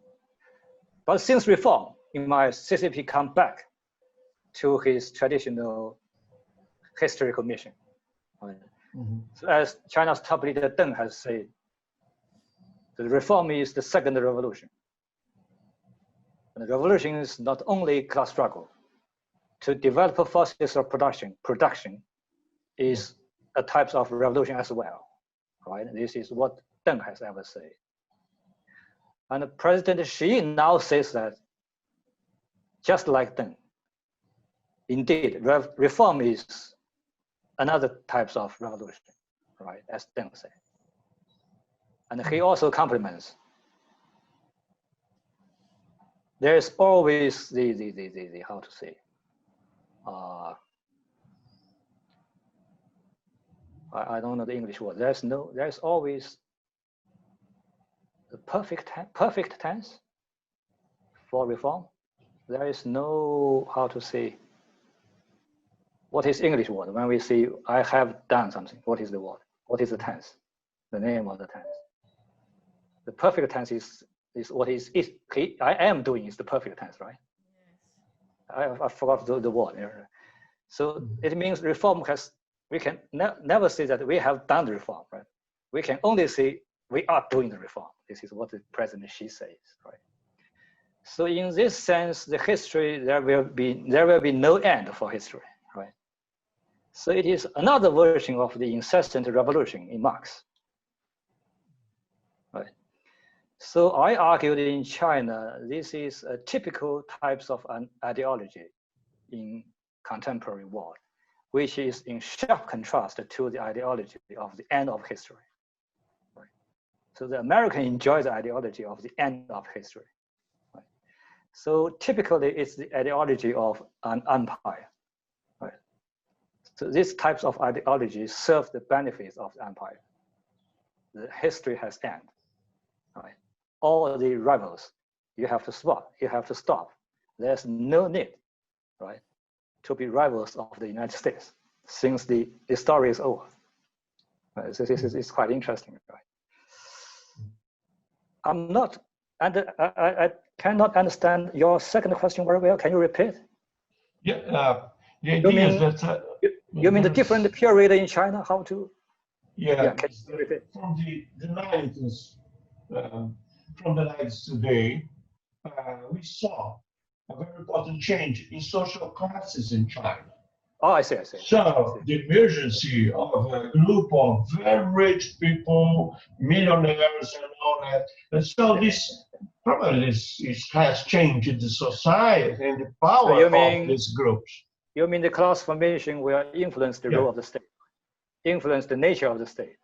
But since reform, in my CCP come back to his traditional historical mission. Right? So as China's top leader Deng has said, the reform is the second revolution. And the revolution is not only class struggle. To develop forces of production is a type of revolution as well, right? This is what Deng has ever said. And President Xi now says that, just like Deng, indeed, reform is another type of revolution, right? As Deng said. And he also compliments. There is always the how to say, I don't know the English word. There's always the perfect tense for reform. There is no, how to say, what is English word? When we say, I have done something, what is the word? What is the tense? The name of the tense. The perfect tense is what I am doing is the perfect tense, right? I forgot the word. So it means reform we can never say that we have done the reform, right? We can only say we are doing the reform. This is what the President Xi says, right? So in this sense, the history, there will be no end for history, right? So it is another version of the incessant revolution in Marx, right? So I argued in China, this is a typical types of an ideology in contemporary world, which is in sharp contrast to the ideology of the end of history. Right? So the American enjoys the ideology of the end of history. Right? So typically it's the ideology of an empire. Right? So these types of ideologies serve the benefits of the empire. The history has ended. Right? All the rivals, you have to stop. There's no need, right, to be rivals of the United States since the story is over. Right? So this is quite interesting, right? I cannot understand your second question very well. Can you repeat? Yeah, the idea is that you mean the different period in China? How to? Yeah, can you repeat? From the 90s, from the 90s today, we saw a very important change in social classes in China. Oh, I see. So the emergence of a group of very rich people, millionaires and all that. And so this has changed the society and the power of these groups. You mean the class formation will influence the role of the state, influence the nature of the state?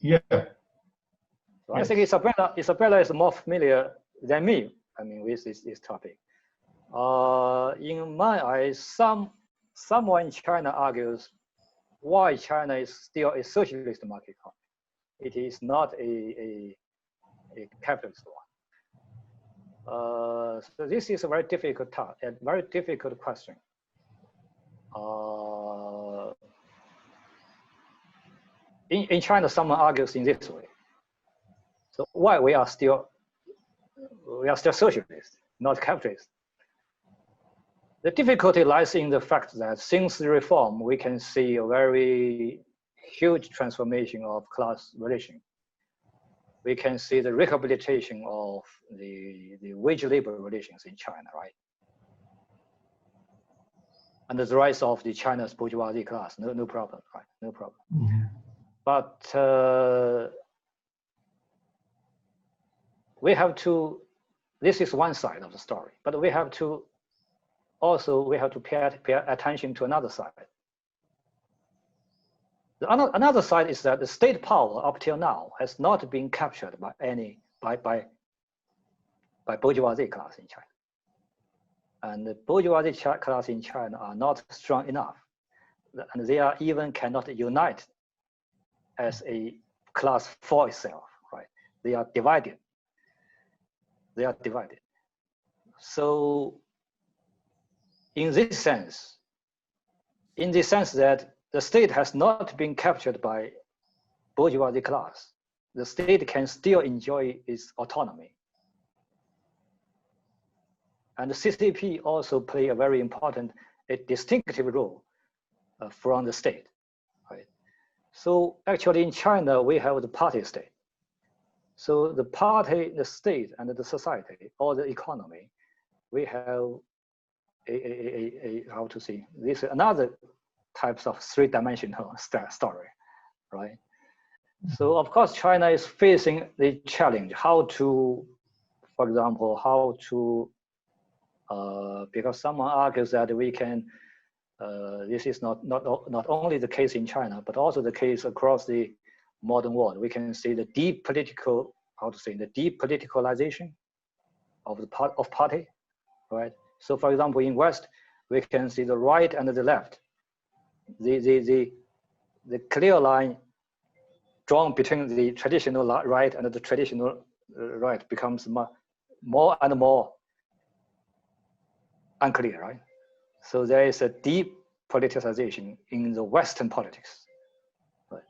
Yeah. So I think Isabela is more familiar than me, with this topic. In my eyes, someone in China argues why China is still a socialist market economy. It is not a capitalist one. So this is a very difficult task, a very difficult question. In China, someone argues in this way. So why we are still socialist, not capitalist? The difficulty lies in the fact that since the reform, we can see a very huge transformation of class relation. we can see the rehabilitation of the wage labor relations in China, right? And the rise of the China's bourgeoisie class, no problem, right? No problem. Mm-hmm. But we have to, this is one side of the story, but we have to pay attention to another side. Another side is that the state power up till now has not been captured by bourgeoisie class in China. And the bourgeoisie class in China are not strong enough, and they are even cannot unite as a class for itself, right? They are divided. They are divided. So in this sense that the state has not been captured by bourgeoisie class, the state can still enjoy its autonomy. And the CCP also play a very important, a distinctive role from the state, right? So actually in China, we have the party state. So the party, the state, and the society, or the economy, we have how to say, this is another types of three-dimensional story, right? So of course, China is facing the challenge, how to, for example, how to, because someone argues that we can, this is not only the case in China, but also the case across the modern world. We can see the deep political, how to say, the deep politicalization of the party, right? So for example, in West, we can see the right and the left. The clear line drawn between the traditional right and the traditional right becomes more and more unclear, right? So there is a deep politicization in the Western politics, right?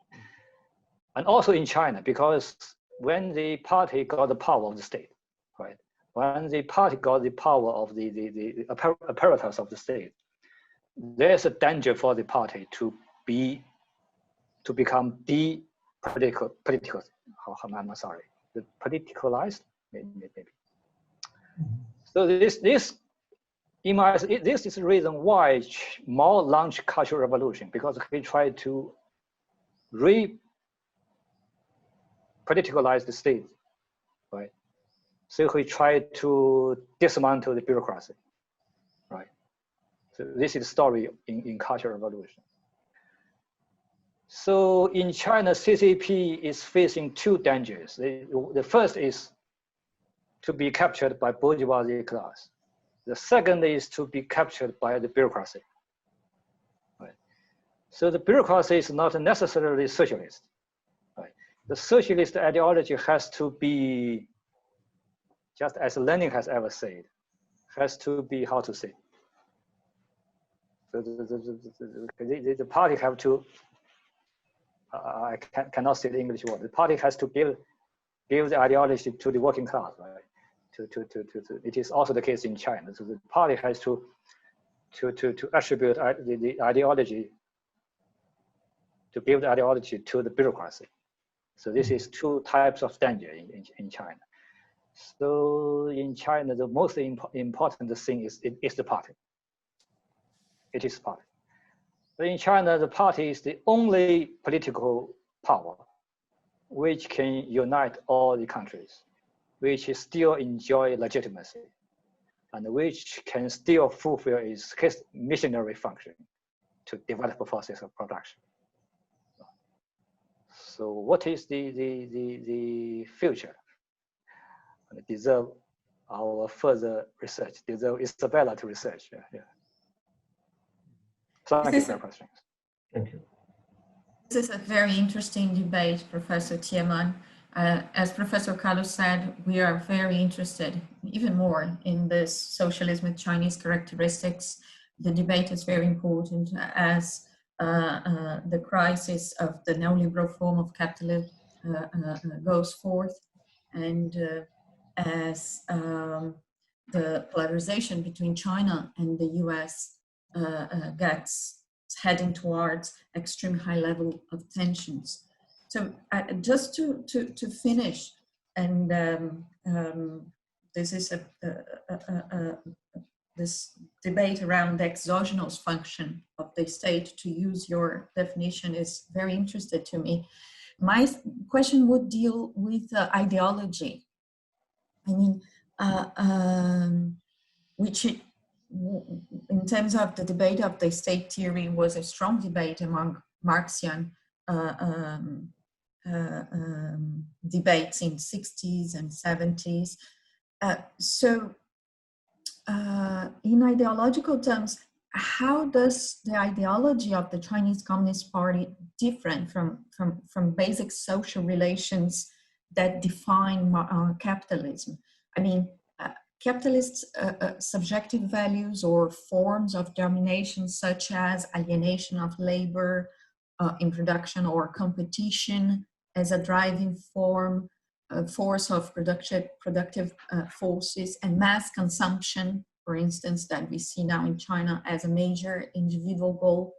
And also in China, because when the party got the power of the state, right? When the party got the power of the apparatus of the state, there's a danger for the party to become politicalized, maybe. So this is the reason why Mao launched Cultural Revolution, because he tried to re-politicalize the state, right? So he tried to dismantle the bureaucracy, right? So this is the story in Cultural Revolution. So in China, CCP is facing two dangers. The first is to be captured by bourgeoisie class. The second is to be captured by the bureaucracy. Right? So the bureaucracy is not necessarily socialist. Right? The socialist ideology has to be, just as Lenin has ever said, has to be, how to say, so the party have to, I cannot say the English word. The party has to give the ideology to the working class, right? It is also the case in China. So the party has to attribute the ideology, to give the ideology to the bureaucracy. So this is two types of danger in China. So in China, the most important thing is the party. It is party. But in China, the party is the only political power which can unite all the countries, which still enjoy legitimacy, and which can still fulfill its missionary function to develop a process of production. So what is the future? And it deserves our further research, deserves Isabela to research. Yeah. Thank you for your questions. Thank you. This is a very interesting debate, Professor Jie Meng. As Professor Carlos said, we are very interested even more in this socialism with Chinese characteristics. The debate is very important as the crisis of the neoliberal form of capitalism goes forth, and as the polarization between China and the US gets heading towards extreme high level of tensions. So just to finish, this is this debate around the exogenous function of the state, to use your definition, is very interesting to me. My question would deal with ideology. I mean, which in terms of the debate of the state theory was a strong debate among Marxian debates in 60s and 70s. In ideological terms, how does the ideology of the Chinese Communist Party different from basic social relations that define capitalism? I mean, capitalist subjective values or forms of domination, such as alienation of labor in production, or competition as a driving force of productive forces, and mass consumption, for instance, that we see now in China as a major individual goal.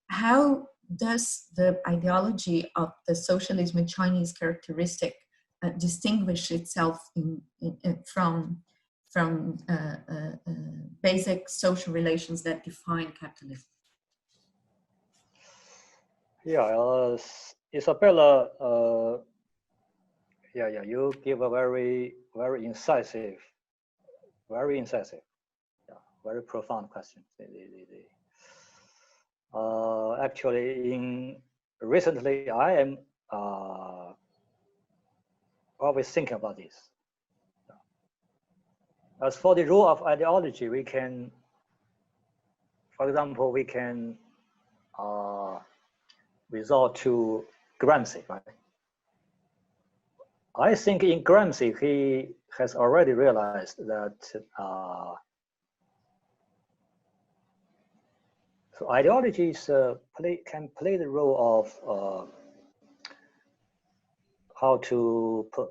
How does the ideology of the socialism in Chinese characteristic distinguish itself from basic social relations that define capitalism? Yeah, Isabela, you give a very incisive, very profound question. Actually, recently I am always thinking about this. As for the role of ideology, we can, for example, resort to Gramsci, right? I think in Gramsci, he has already realized that so ideologies can play the role of how to put.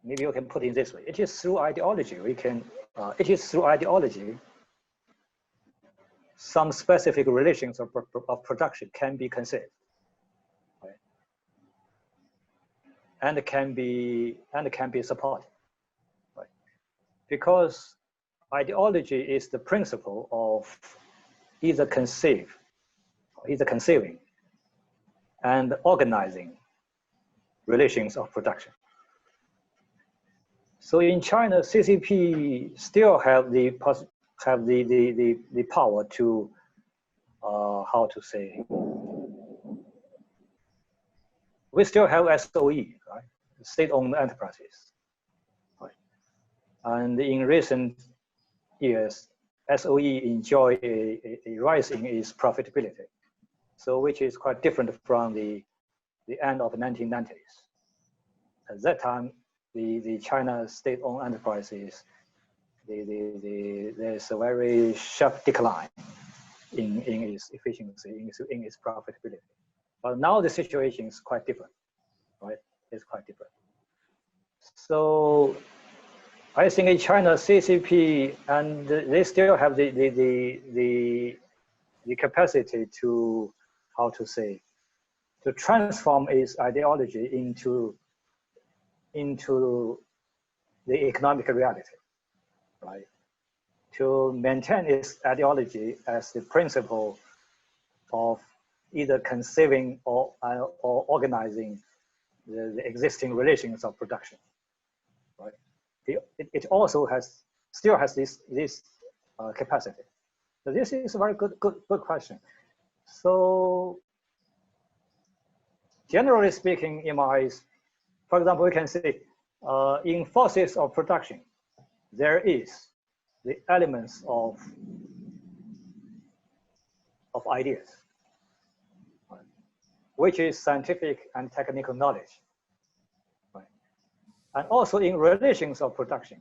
Maybe you can put it this way: it is through ideology some specific relations of production can be conceived, right? and can be supported, right? Because ideology is the principle of either conceiving and organizing relations of production. So in China, CCP still have the power to how to say, we still have SOE, right? State-owned enterprises, right? And in recent years, SOE enjoy a rise in its profitability, so which is quite different from the end of the 1990s. At that time, the China state-owned enterprises, there's a very sharp decline in its efficiency, in its profitability. But now the situation is quite different, right? It's quite different. So I think in China, CCP, and they still have the capacity to, how to say, to transform its ideology into the economic reality, right? To maintain its ideology as the principle of either conceiving or organizing the existing relations of production, right? It also still has this capacity. So this is a very good question. So generally speaking, in my eyes, for example, we can say in forces of production, there is the elements of ideas, right? Which is scientific and technical knowledge, right? And also in relations of production,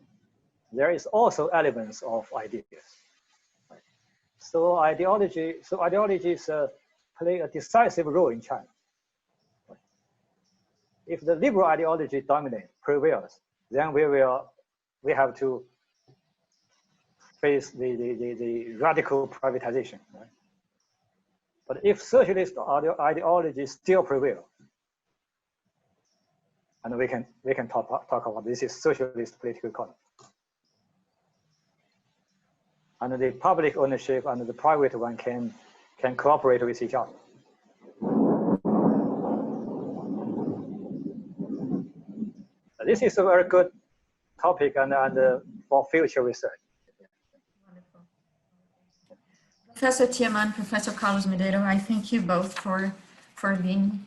there is also elements of ideas, right? So ideologies play a decisive role in China. Right? If the liberal ideology prevails, then we have to face the radical privatization, right? But if socialist ideology still prevail, and we can talk about this is socialist political economy. And the public ownership and the private one can cooperate with each other. This is a very good topic and for future research. Wonderful. Professor Jie Meng, Professor Carlos Medeiros, I thank you both for being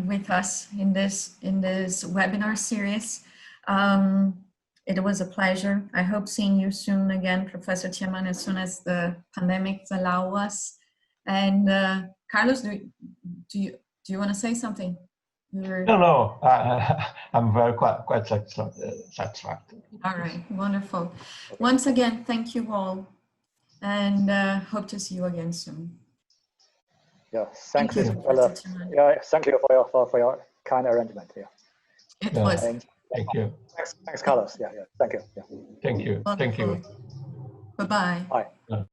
with us in this webinar series. It was a pleasure. I hope seeing you soon again, Professor Jie Meng, as soon as the pandemic allows us. And Carlos, do you want to say something? No. I'm quite satisfied. All right, wonderful. Once again, thank you all, and hope to see you again soon. Yeah, thank you. Thank you for your kind arrangement. Yeah, it was. Thank you. Thanks, Carlos. Yeah. Thank you. Yeah. Thank you. Wonderful. Thank you. Bye-bye. Bye.